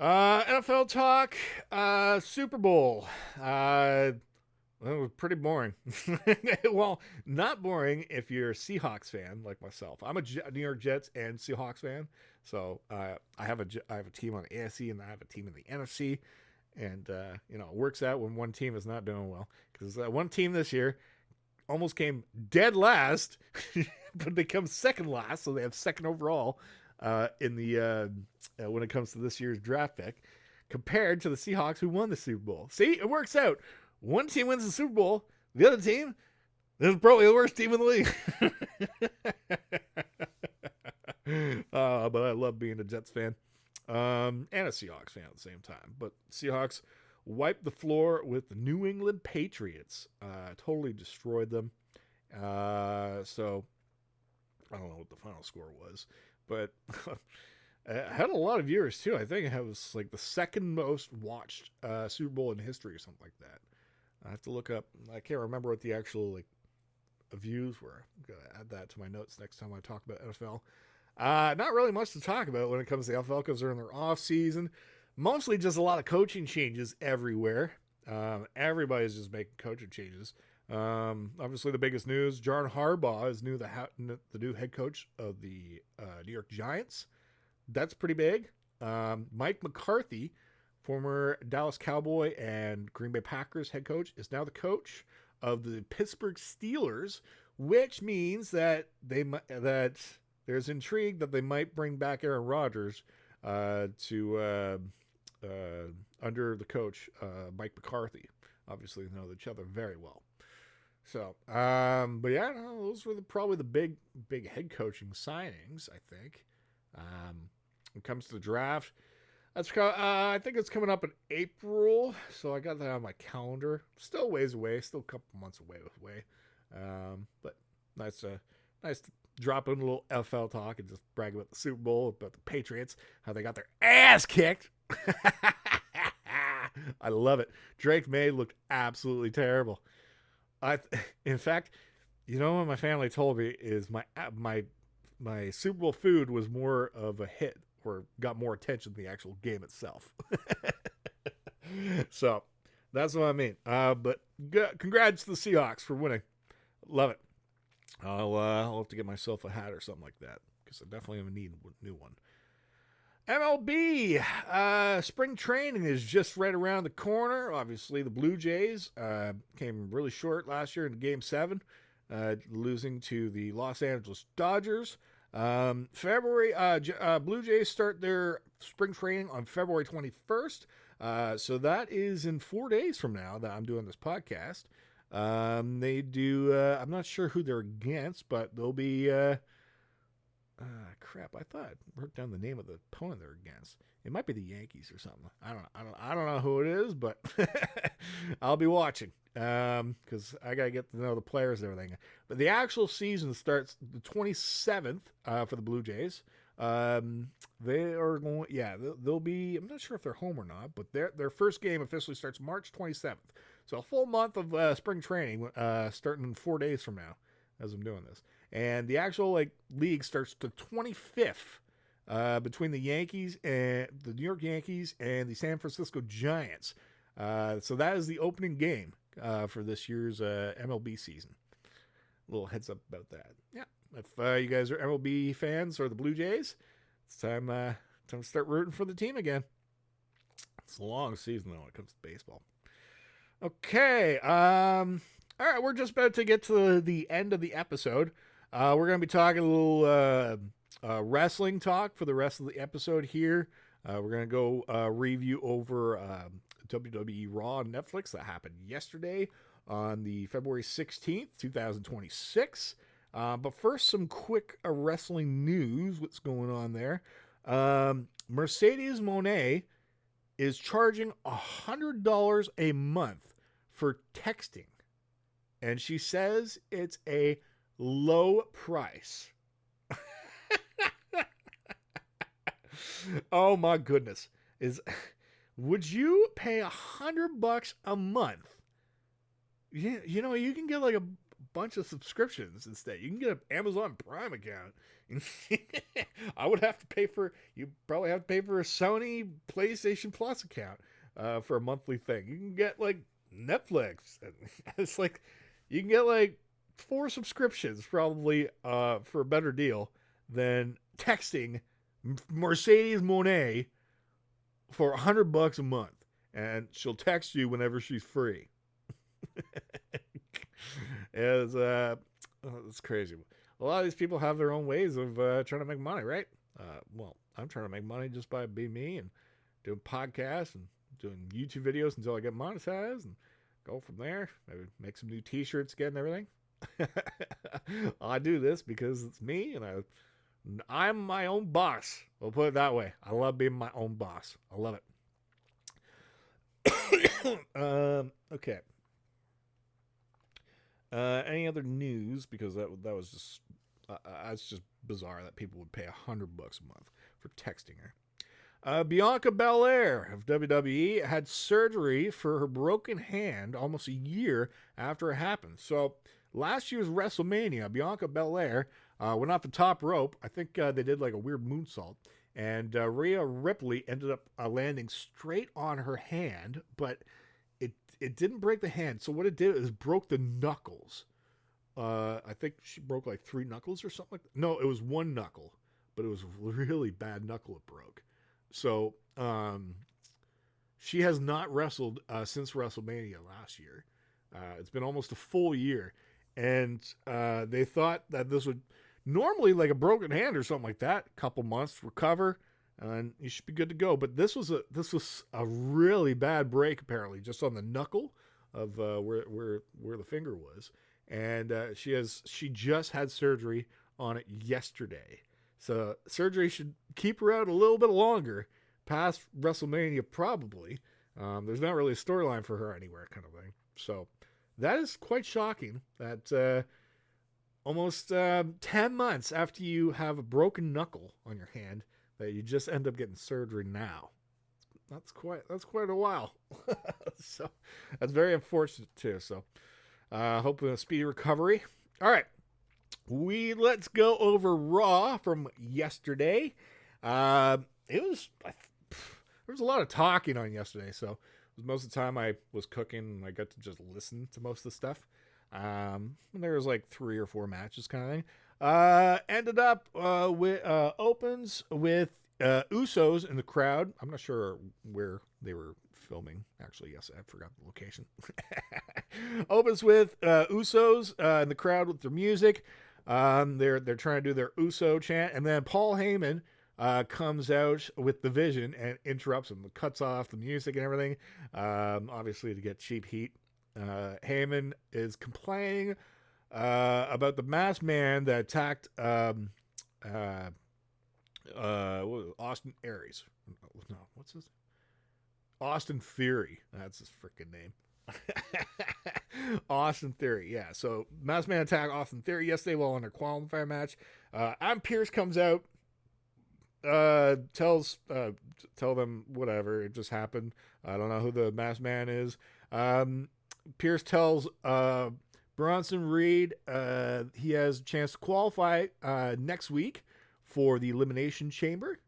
NFL talk, Super Bowl. It was pretty boring. Well, not boring if you're a Seahawks fan like myself. I'm a New York Jets and Seahawks fan, so I have a team on the AFC and I have a team in the NFC, and it works out when one team is not doing well because one team this year almost came dead last, but they come second last, so they have second overall in the when it comes to this year's draft pick, compared to the Seahawks who won the Super Bowl. See, it works out. One team wins the Super Bowl, the other team is probably the worst team in the league. But I love being a Jets fan and a Seahawks fan at the same time. But Seahawks wiped the floor with the New England Patriots. Totally destroyed them. So I don't know what the final score was, but it had a lot of viewers too. I think it was like the second most watched Super Bowl in history or something like that. I have to look up. I can't remember what the actual views were. I'm gonna add that to my notes next time I talk about NFL. Not really much to talk about when it comes to NFL because they're in their off season. Mostly just a lot of coaching changes everywhere. Everybody's just making coaching changes. Obviously, the biggest news: John Harbaugh is the new head coach of the New York Giants. That's pretty big. Mike McCarthy, former Dallas Cowboy and Green Bay Packers head coach, is now the coach of the Pittsburgh Steelers, which means that that there's intrigue that they might bring back Aaron Rodgers to under the coach Mike McCarthy. Obviously, they know each other very well. So, but yeah, no, those were probably the big head coaching signings, I think. When it comes to the draft, I think it's coming up in April, so I got that on my calendar. Still ways away, still a couple months away. But nice to drop in a little NFL talk and just brag about the Super Bowl, about the Patriots, how they got their ass kicked. I love it. Drake May looked absolutely terrible. In fact, what my family told me is my Super Bowl food was more of a hit or got more attention than the actual game itself. So that's what I mean. But congrats to the Seahawks for winning. Love it. I'll have to get myself a hat or something like that because I definitely need a new one. MLB spring training is just right around the corner. Obviously, the Blue Jays came really short last year in Game 7, losing to the Los Angeles Dodgers. Blue Jays start their spring training on February 21st. So that is in 4 days from now that I'm doing this podcast. They do, I'm not sure who they're against, but they'll be, crap. I thought I wrote down the name of the opponent they're against. It might be the Yankees or something. I don't know who it is, but I'll be watching. Because I got to get to know the players and everything. But the actual season starts the 27th for the Blue Jays. They are going, they'll be, I'm not sure if they're home or not, but their first game officially starts March 27th. So a full month of spring training starting in 4 days from now as I'm doing this. And the actual league starts the 25th between the Yankees and the New York Yankees and the San Francisco Giants. So that is the opening game for this year's MLB season. A little heads up about that. Yeah, if you guys are MLB fans or the Blue Jays, it's time to start rooting for the team again. It's a long season though when it comes to baseball. Okay, all right, we're just about to get to the end of the episode. We're going to be talking a little wrestling talk for the rest of the episode here. We're going to go review over WWE Raw on Netflix that happened yesterday on the February 16th, 2026. But first, some quick wrestling news. What's going on there? Mercedes Moné is charging $100 a month for texting. And she says it's a low price. Oh my goodness. Is would you pay $100 a month? You can get like a bunch of subscriptions instead. You can get an Amazon Prime account. I would have to pay for. You probably have to pay for a Sony PlayStation Plus account for a monthly thing. You can get like Netflix. It's like you can get like 4 subscriptions probably for a better deal than texting Mercedes Monet for $100 a month, and she'll text you whenever she's free. It's crazy. A lot of these people have their own ways of trying to make money, right? Well, I'm trying to make money just by being me and doing podcasts and doing YouTube videos until I get monetized and go from there. Maybe make some new T-shirts again and everything. I do this because it's me and I'm my own boss. We'll put it that way. I love being my own boss. I love it. Okay. Any other news? Because that was just it's just bizarre that people would pay $100 a month for texting her. Bianca Belair of WWE had surgery for her broken hand almost a year after it happened. So last year's WrestleMania, Bianca Belair went off the top rope. I think they did like a weird moonsault. And Rhea Ripley ended up landing straight on her hand, but it didn't break the hand. So what it did is broke the knuckles. I think she broke like 3 knuckles or something like that. No, it was 1 knuckle, but it was a really bad knuckle it broke. So she has not wrestled since WrestleMania last year. It's been almost a full year. And they thought that this would normally, like a broken hand or something like that, a couple months recover, and you should be good to go. But this was a really bad break, apparently, just on the knuckle of where the finger was. And she just had surgery on it yesterday. So surgery should keep her out a little bit longer, past WrestleMania probably. There's not really a storyline for her anywhere, kind of thing. So that is quite shocking that almost 10 months after you have a broken knuckle on your hand, that you just end up getting surgery now. That's quite a while. So that's very unfortunate too. So hopefully a speedy recovery. All right, let's go over Raw from yesterday. There was a lot of talking on yesterday, so most of the time I was cooking and I got to just listen to most of the stuff. And there was like 3 or 4 matches kind of thing. Ended up with opens with Usos in the crowd. I'm not sure where they were filming. Actually, yes, I forgot the location. Opens with Usos in the crowd with their music. They're trying to do their Uso chant, and then Paul Heyman comes out with the Vision and interrupts him, cuts off the music and everything, obviously to get cheap heat. Heyman is complaining about the masked man that attacked Austin Aries. No, what's his? Austin Theory. That's his freaking name. Austin Theory, yeah. So masked man attacked Austin Theory yesterday while in their qualifier match. Adam Pearce comes out, tell them whatever, it just happened. I don't know who the masked man is. Pierce tells Bronson Reed he has a chance to qualify next week for the Elimination Chamber.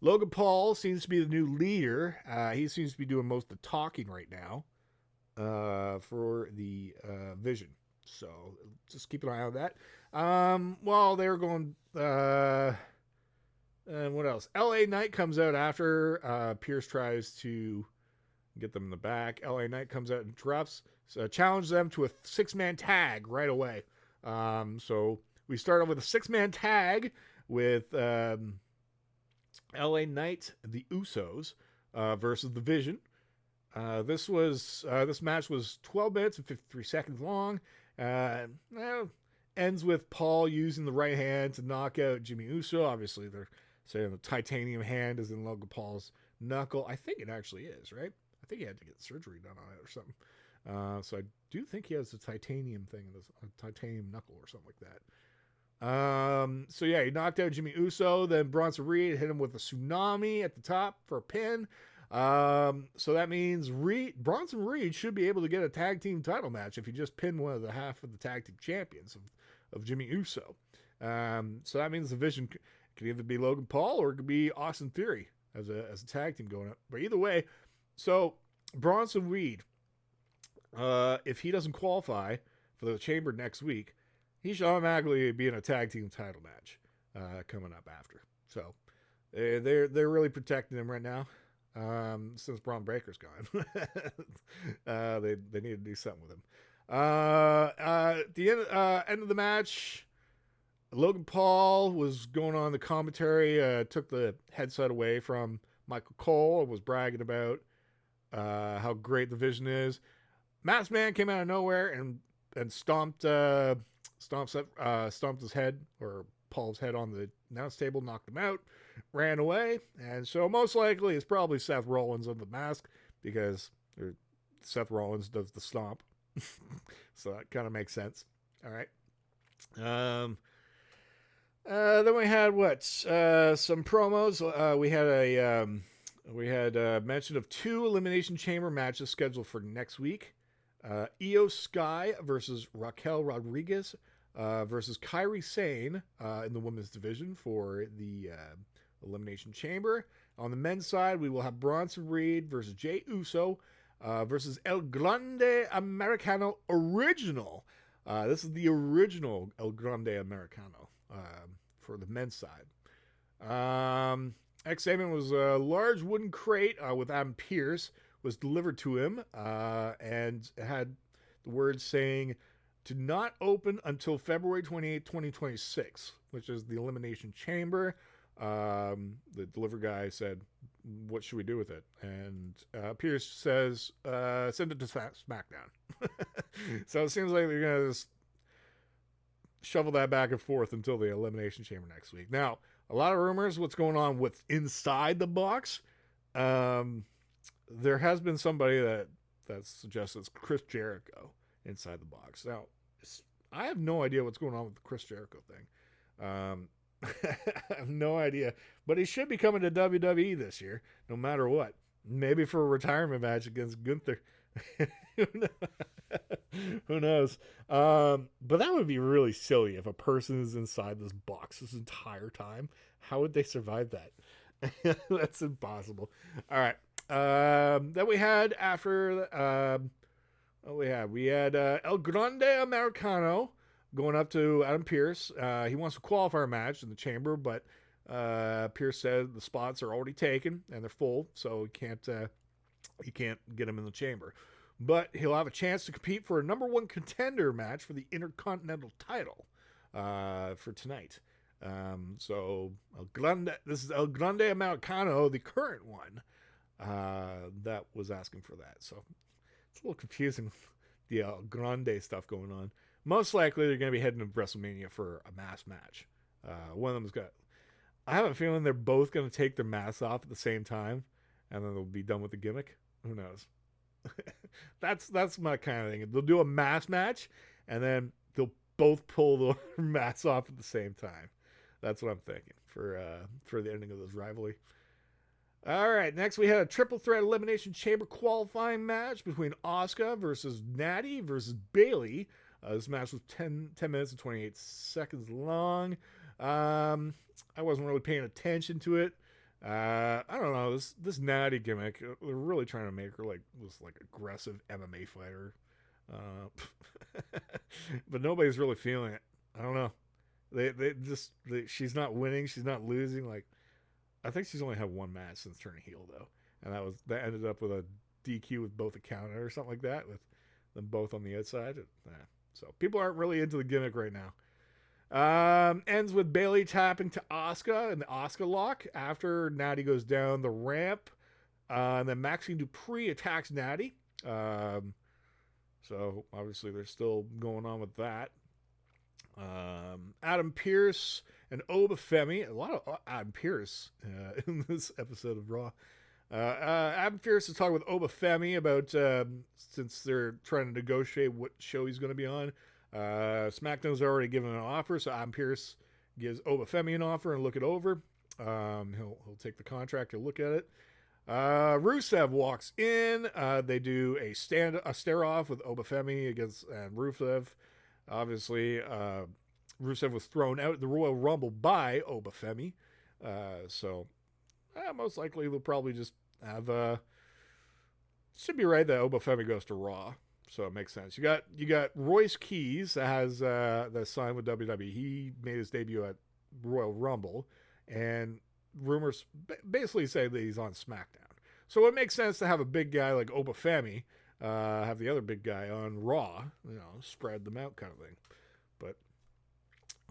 Logan Paul seems to be the new leader. He seems to be doing most of the talking right now for the Vision. So just keep an eye on that. While they were going... and what else? LA Knight comes out after Pierce tries to get them in the back. LA Knight comes out and drops, challenges them to a 6-man tag right away. So we start off with a 6-man tag with LA Knight, the Usos, versus the Vision. This match was 12 minutes and 53 seconds long. Ends with Paul using the right hand to knock out Jimmy Uso. Obviously, they're saying the titanium hand is in Logan Paul's knuckle. I think it actually is, right? I think he had to get surgery done on it or something. So I do think he has a titanium thing, a titanium knuckle or something like that. So yeah, he knocked out Jimmy Uso. Then Bronson Reed hit him with a tsunami at the top for a pin. So that means Bronson Reed should be able to get a tag team title match if he just pinned one of the half of the tag team champions of Jimmy Uso. So that means the Vision can either be Logan Paul or it could be Austin Theory as a tag team going up. But either way, so Bronson Reed, if he doesn't qualify for the Chamber next week, he should automatically be in a tag team title match coming up after. So they're really protecting him right now. Since Braun Breaker's gone, they need to do something with him. At the end of the match, Logan Paul was going on the commentary, took the headset away from Michael Cole and was bragging about how great the Vision is. Masked Man came out of nowhere and stomped his head, or Paul's head, on the announce table, knocked him out, ran away. And so most likely it's probably Seth Rollins on the mask, because Seth Rollins does the stomp. So that kind of makes sense. All right. Then we had some promos. We had a mention of 2 Elimination Chamber matches scheduled for next week. Io Sky versus Raquel Rodriguez versus Kairi Sane in the women's division for the Elimination Chamber. On the men's side, we will have Bronson Reed versus Jey Uso versus El Grande Americano Original. This is the original El Grande Americano for the men's side. X Statement was a large wooden crate with Adam Pearce was delivered to him, and it had the words saying to not open until February 28, 2026, which is the Elimination Chamber. The delivery guy said, what should we do with it? And Pierce says, send it to SmackDown. So it seems like they're going to just shovel that back and forth until the Elimination Chamber next week. Now, a lot of rumors what's going on with inside the box. There has been somebody that suggests it's Chris Jericho inside the box. Now, I have no idea what's going on with the Chris Jericho thing. I have no idea. But he should be coming to WWE this year, no matter what. Maybe for a retirement match against Gunther. Who knows? But that would be really silly if a person is inside this box this entire time. How would they survive that? That's impossible. All right. Then we had after we had El Grande Americano going up to Adam Pearce. He wants a qualifier match in the chamber, but Pearce said the spots are already taken and they're full, so he can't get him in the chamber. But he'll have a chance to compete for a number 1 contender match for the Intercontinental title for tonight. So this is El Grande Americano, the current one, that was asking for that. So it's a little confusing, the El Grande stuff going on. Most likely they're going to be heading to WrestleMania for a mass match. One of them's got... I have a feeling they're both going to take their masks off at the same time, and then they'll be done with the gimmick. Who knows? That's my kind of thing. They'll do a mass match, and then they'll both pull the masks off at the same time. That's what I'm thinking for the ending of this rivalry. All right, next we had a triple threat Elimination Chamber qualifying match between Asuka versus Natty versus Bayley. This match was 10 minutes and 28 seconds long. I wasn't really paying attention to it. I don't know, this Natty gimmick, they're really trying to make her like this aggressive MMA fighter. But nobody's really feeling it. I don't know. She's not winning, she's not losing. Like, I think she's only had one match since turning heel though, and that ended up with a DQ with both a counter or something like that, with them both on the outside. So people aren't really into the gimmick right now. Ends with Bayley tapping to Asuka and the Asuka lock after Natty goes down the ramp. And then Maxine Dupree attacks Natty. So obviously they're still going on with that. Adam Pearce and Oba Femi. A lot of Adam Pearce in this episode of Raw. Adam Pearce is talking with Oba Femi about since they're trying to negotiate what show he's going to be on. SmackDown's already given an offer, so Adam Pearce gives Obafemi an offer and look it over. He'll take the contract or look at it. Rusev walks in. They do a stare off with Obafemi against Rusev. Obviously, Rusev was thrown out in the Royal Rumble by Obafemi. So most likely they'll probably just have. Should be right that Obafemi goes to Raw. So it makes sense. You got Royce Keys that has that signed with WWE. He made his debut at Royal Rumble, and rumors basically say that he's on SmackDown. So it makes sense to have a big guy like Obafemi have the other big guy on Raw. Spread them out kind of thing. But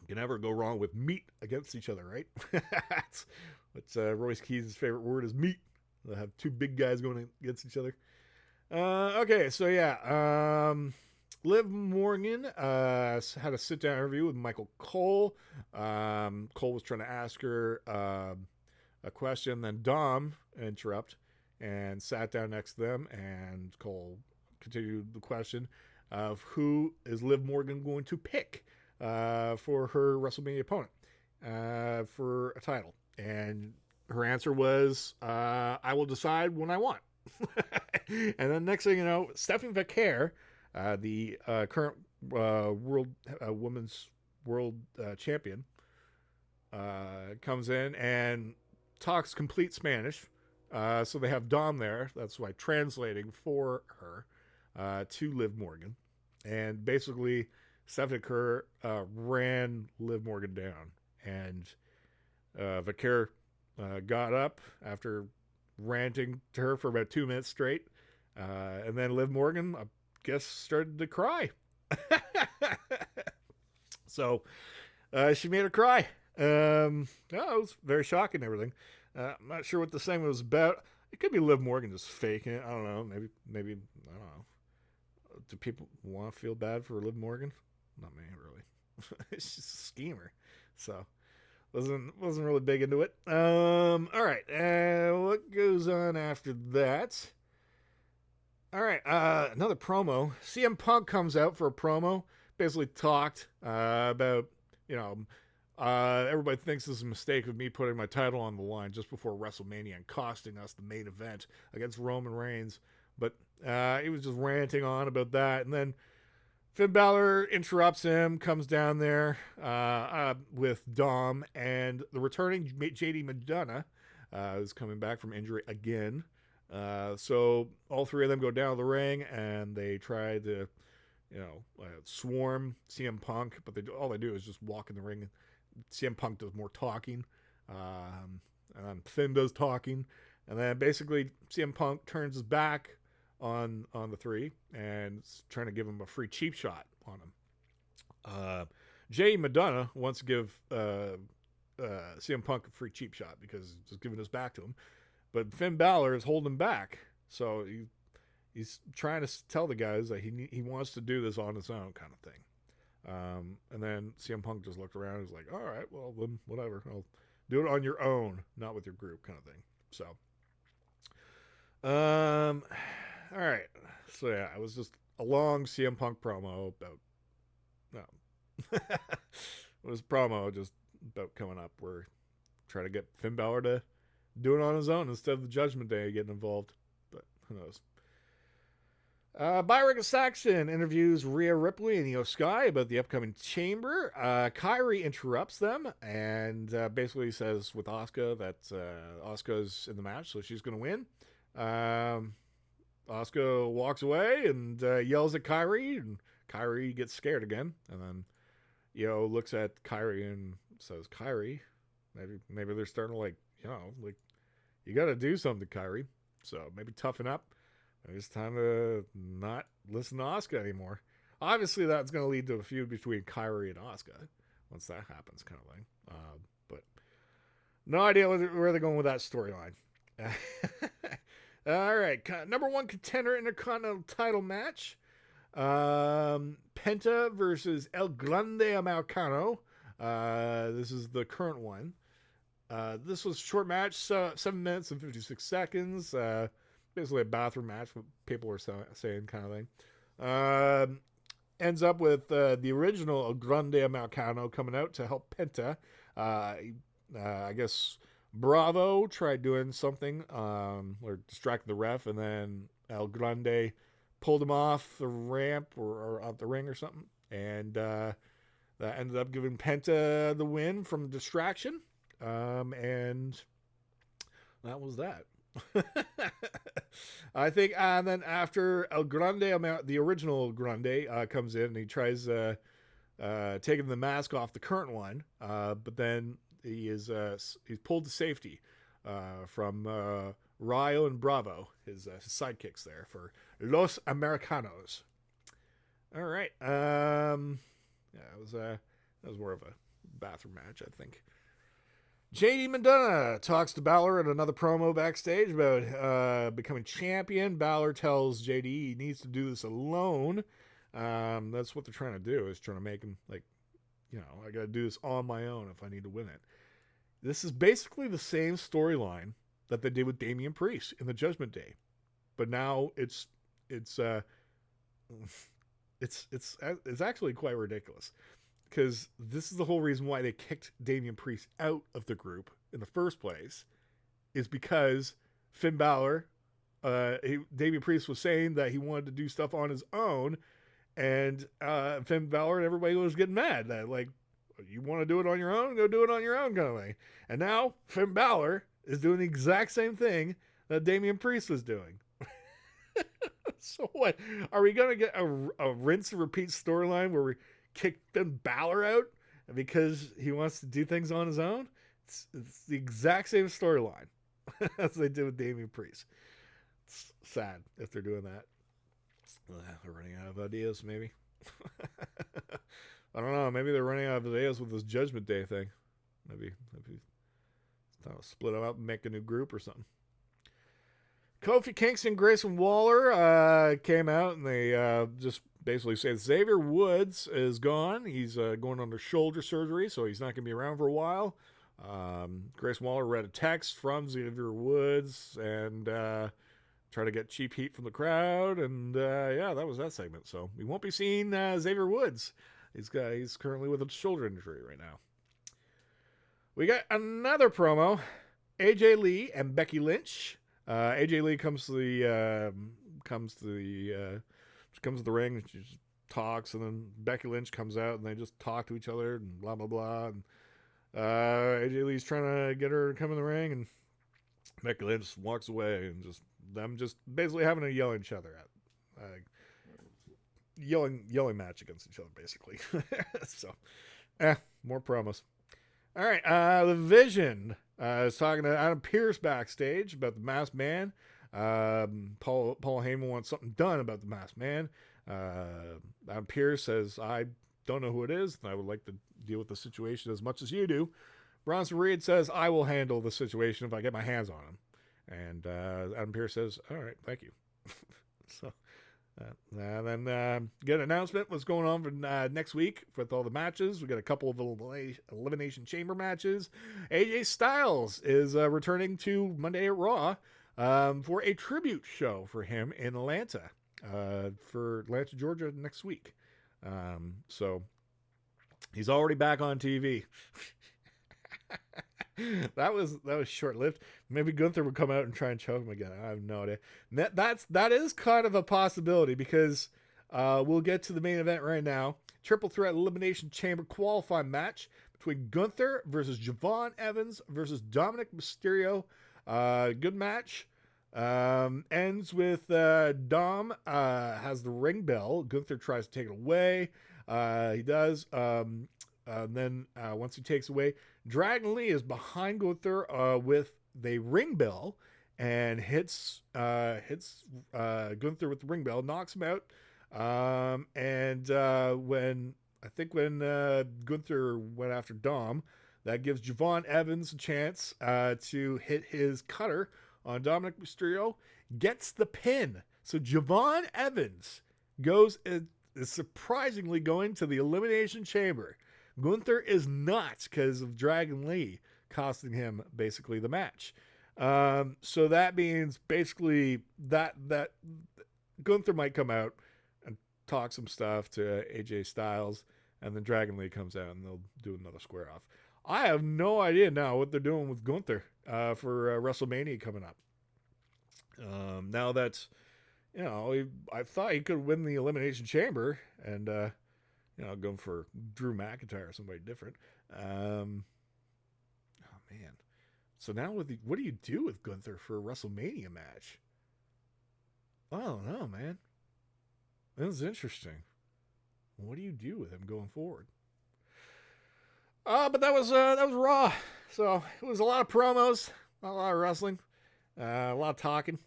you can never go wrong with meat against each other, right? What's Royce Keys' favorite word is meat. They'll have two big guys going against each other. Okay, so yeah, Liv Morgan had a sit-down interview with Michael Cole. Cole was trying to ask her a question, then Dom interrupted and sat down next to them, and Cole continued the question of who is Liv Morgan going to pick for her WrestleMania opponent for a title. And her answer was, I will decide when I want. And then next thing you know, Stephanie Vaquer, the current women's world champion, comes in and talks complete Spanish. So they have Dom there. That's why translating for her to Liv Morgan. And basically, Stephanie Vaquer ran Liv Morgan down. And Vaquer got up after ranting to her for about 2 minutes straight. And then Liv Morgan, I guess, started to cry. So she made her cry. It was very shocking and everything. I'm not sure what the segment was about. It could be Liv Morgan just faking it. I don't know. Maybe I don't know. Do people want to feel bad for Liv Morgan? Not me, really. It's just a schemer. So wasn't really big into it. All right. What goes on after that? All right. Another promo. CM Punk comes out for a promo. Basically talked about, everybody thinks this is a mistake of me putting my title on the line just before WrestleMania and costing us the main event against Roman Reigns. But he was just ranting on about that. And then Finn Balor interrupts him, comes down there with Dom, and the returning JD McDonough is coming back from injury again. So all three of them go down the ring, and they try to, swarm CM Punk, but all they do is just walk in the ring. CM Punk does more talking, and then Finn does talking, and then basically CM Punk turns his back on the three and trying to give him a free cheap shot on him. Jay Madonna wants to give CM Punk a free cheap shot because he's just giving his back to him, but Finn Balor is holding him back, so he's trying to tell the guys that he wants to do this on his own kind of thing. And then CM Punk just looked around and was like, all right, well, then whatever, I'll do it on your own, not with your group kind of thing. So all right. So yeah, it was just a long CM Punk promo about it was a promo just about coming up where try to get Finn Balor to do it on his own instead of the Judgment Day getting involved. But who knows? Byron Saxon interviews Rhea Ripley and Io Sky about the upcoming Chamber. Kairi interrupts them and basically says with Asuka that Asuka's in the match, so she's going to win. Asuka walks away and yells at Kairi, and Kairi gets scared again. And then Io looks at Kairi and says, "Kairi, maybe they're starting to you got to do something, Kairi. So maybe toughen up. Maybe it's time to not listen to Asuka anymore." Obviously, that's going to lead to a feud between Kairi and Asuka once that happens, kind of thing. But no idea where they're going with that storyline. All right, number one contender Intercontinental title match. Penta versus El Grande Americano. This is the current one. This was a short match, 7 minutes and 56 seconds. Basically a bathroom match, what people were saying kind of thing. ends up with the original El Grande Americano coming out to help Penta. I guess Bravo tried doing something or distracting the ref, and then El Grande pulled him off the ramp or off the ring or something, and that ended up giving Penta the win from the distraction, and that was that. I think, and then after El Grande, the original El Grande, comes in and he tries taking the mask off the current one, but then he's pulled to safety from Rayo and Bravo, his sidekicks there for Los Americanos. All right, yeah, that was more of a bathroom match, I think. JD Madonna talks to Balor in another promo backstage about becoming champion. Balor tells JD he needs to do this alone. That's what they're trying to do, is trying to make him like, I got to do this on my own if I need to win it. This is basically the same storyline that they did with Damian Priest in the Judgment Day, but now it's actually quite ridiculous. Because this is the whole reason why they kicked Damian Priest out of the group in the first place, is because Finn Balor, Damian Priest was saying that he wanted to do stuff on his own, and Finn Balor and everybody was getting mad that, like, you want to do it on your own, go do it on your own, kind of thing. And now Finn Balor is doing the exact same thing that Damian Priest was doing. So what? Are we going to get a rinse and repeat storyline where we kick Finn Balor out because he wants to do things on his own? It's the exact same storyline as they did with Damian Priest. It's sad if they're doing that. They're running out of ideas, maybe. I don't know. Maybe they're running out of ideas with this Judgment Day thing. Maybe split them up and make a new group or something. Kofi Kingston, Grayson Waller came out and they just basically said Xavier Woods is gone. He's going under shoulder surgery, so he's not going to be around for a while. Grayson Waller read a text from Xavier Woods and tried to get cheap heat from the crowd. And yeah, that was that segment. So we won't be seeing Xavier Woods. He's currently with a shoulder injury right now. We got another promo. AJ Lee and Becky Lynch. AJ Lee comes to the ring and she just talks, and then Becky Lynch comes out and they just talk to each other and blah blah blah. And AJ Lee's trying to get her to come in the ring, and Becky Lynch walks away, and them basically having a yell at each other yelling match against each other basically. So, more promos. All right, the Vision is talking to Adam Pearce backstage about the Masked Man. Paul Heyman wants something done about the Masked Man. Adam Pearce says, I don't know who it is, and I would like to deal with the situation as much as you do. Bronson Reed says, I will handle the situation if I get my hands on him. And Adam Pearce says, all right, thank you. So, and then get an announcement what's going on for next week with all the matches. We got a couple of Elimination Chamber matches. AJ Styles is returning to Monday at Raw for a tribute show for him in Atlanta, for Atlanta, Georgia next week. So he's already back on TV. That was short-lived. Maybe Gunther would come out and try and choke him again. I have no idea. That is kind of a possibility, because we'll get to the main event right now. Triple threat Elimination Chamber qualifying match between Gunther versus Javon Evans versus Dominic Mysterio. Good match. Ends with Dom has the ring bell. Gunther tries to take it away. He does. Then once he takes away, Dragon Lee is behind Gunther with the ring bell and hits Gunther with the ring bell, knocks him out. And when Gunther went after Dom, that gives Javon Evans a chance to hit his cutter on Dominic Mysterio, gets the pin. So Javon Evans is surprisingly going to the Elimination Chamber. Gunther is not, because of Dragon Lee costing him basically the match. So that means basically that Gunther might come out and talk some stuff to AJ Styles, and then Dragon Lee comes out and they'll do another square off. I have no idea now what they're doing with Gunther for WrestleMania coming up. Now that, I thought he could win the Elimination Chamber and, go for Drew McIntyre or somebody different. Oh, man. So now what do you do with Gunther for a WrestleMania match? I don't know, man. This is interesting. What do you do with him going forward? But that was Raw. So it was a lot of promos, not a lot of wrestling, a lot of talking.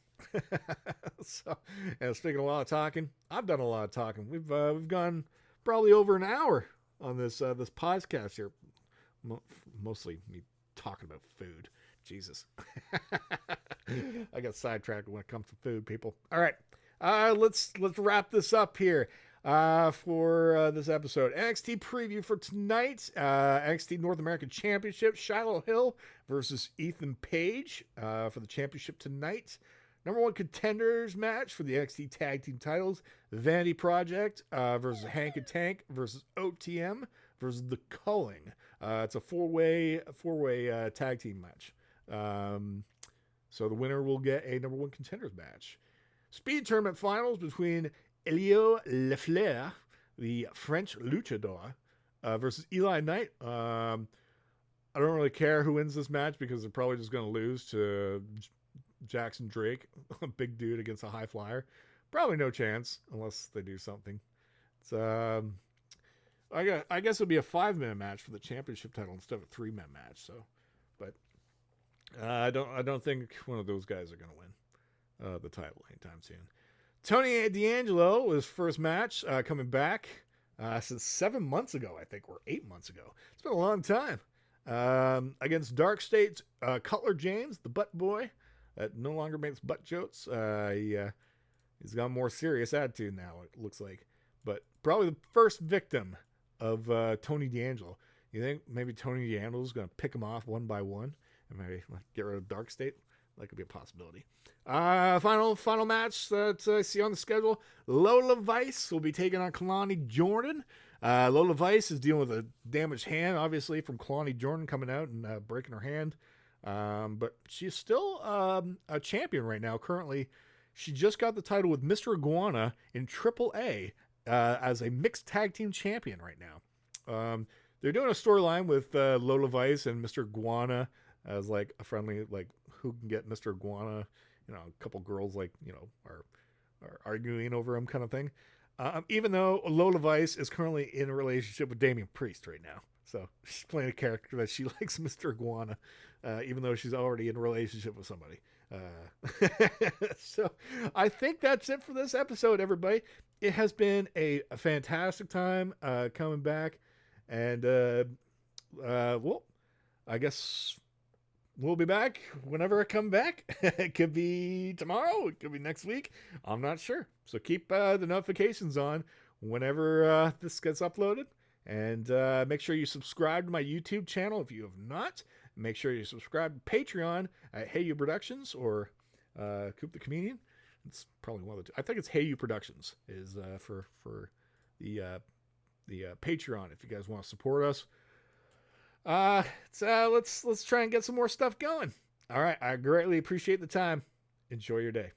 So, and speaking of a lot of talking, I've done a lot of talking. We've gone probably over an hour on this podcast here. Mostly me talking about food. Jesus, I got sidetracked when it comes to food, people. All right, let's wrap this up here. For this episode. NXT preview for tonight. NXT North American Championship. Shiloh Hill versus Ethan Page for the championship tonight. Number one contenders match for the NXT Tag Team titles. Vanity Project versus Hank and Tank versus OTM versus The Culling. It's a four-way tag team match. So the winner will get a number one contenders match. Speed tournament finals between Elio Lefleur, the French luchador, versus Eli Knight. I don't really care who wins this match because they're probably just going to lose to Jackson Drake, a big dude against a high flyer. Probably no chance unless they do something. It's I guess it'll be a 5-man match for the championship title instead of a 3-man match. So, but I don't think one of those guys are going to win the title anytime soon. Tony D'Angelo, his first match, coming back since 7 months ago, I think, or 8 months ago. It's been a long time. Against Dark State's Cutler James, the butt boy, that no longer makes butt jokes. He's got a more serious attitude now, it looks like. But probably the first victim of Tony D'Angelo. You think maybe Tony D'Angelo's going to pick him off one by one and maybe get rid of Dark State? That could be a possibility. Final match that I see on the schedule. Lola Vice will be taking on Kalani Jordan. Lola Vice is dealing with a damaged hand, obviously, from Kalani Jordan coming out and breaking her hand. But she's still a champion right now. Currently, she just got the title with Mr. Iguana in AAA as a mixed tag team champion right now. They're doing a storyline with Lola Vice and Mr. Iguana as like a friendly, like, who can get Mr. Iguana, a couple girls are arguing over him kind of thing. Even though Lola Vice is currently in a relationship with Damian Priest right now. So she's playing a character that she likes Mr. Iguana, even though she's already in a relationship with somebody. So I think that's it for this episode, everybody. It has been a fantastic time coming back. And, well, I guess we'll be back whenever I come back. It could be tomorrow. It could be next week. I'm not sure. So keep the notifications on whenever this gets uploaded. And make sure you subscribe to my YouTube channel if you have not. Make sure you subscribe to Patreon at Hey You Productions or Coop the Comedian. It's probably one of the two. I think it's Hey You Productions is for the Patreon if you guys want to support us. Let's try and get some more stuff going. All right, I greatly appreciate the time. Enjoy your day.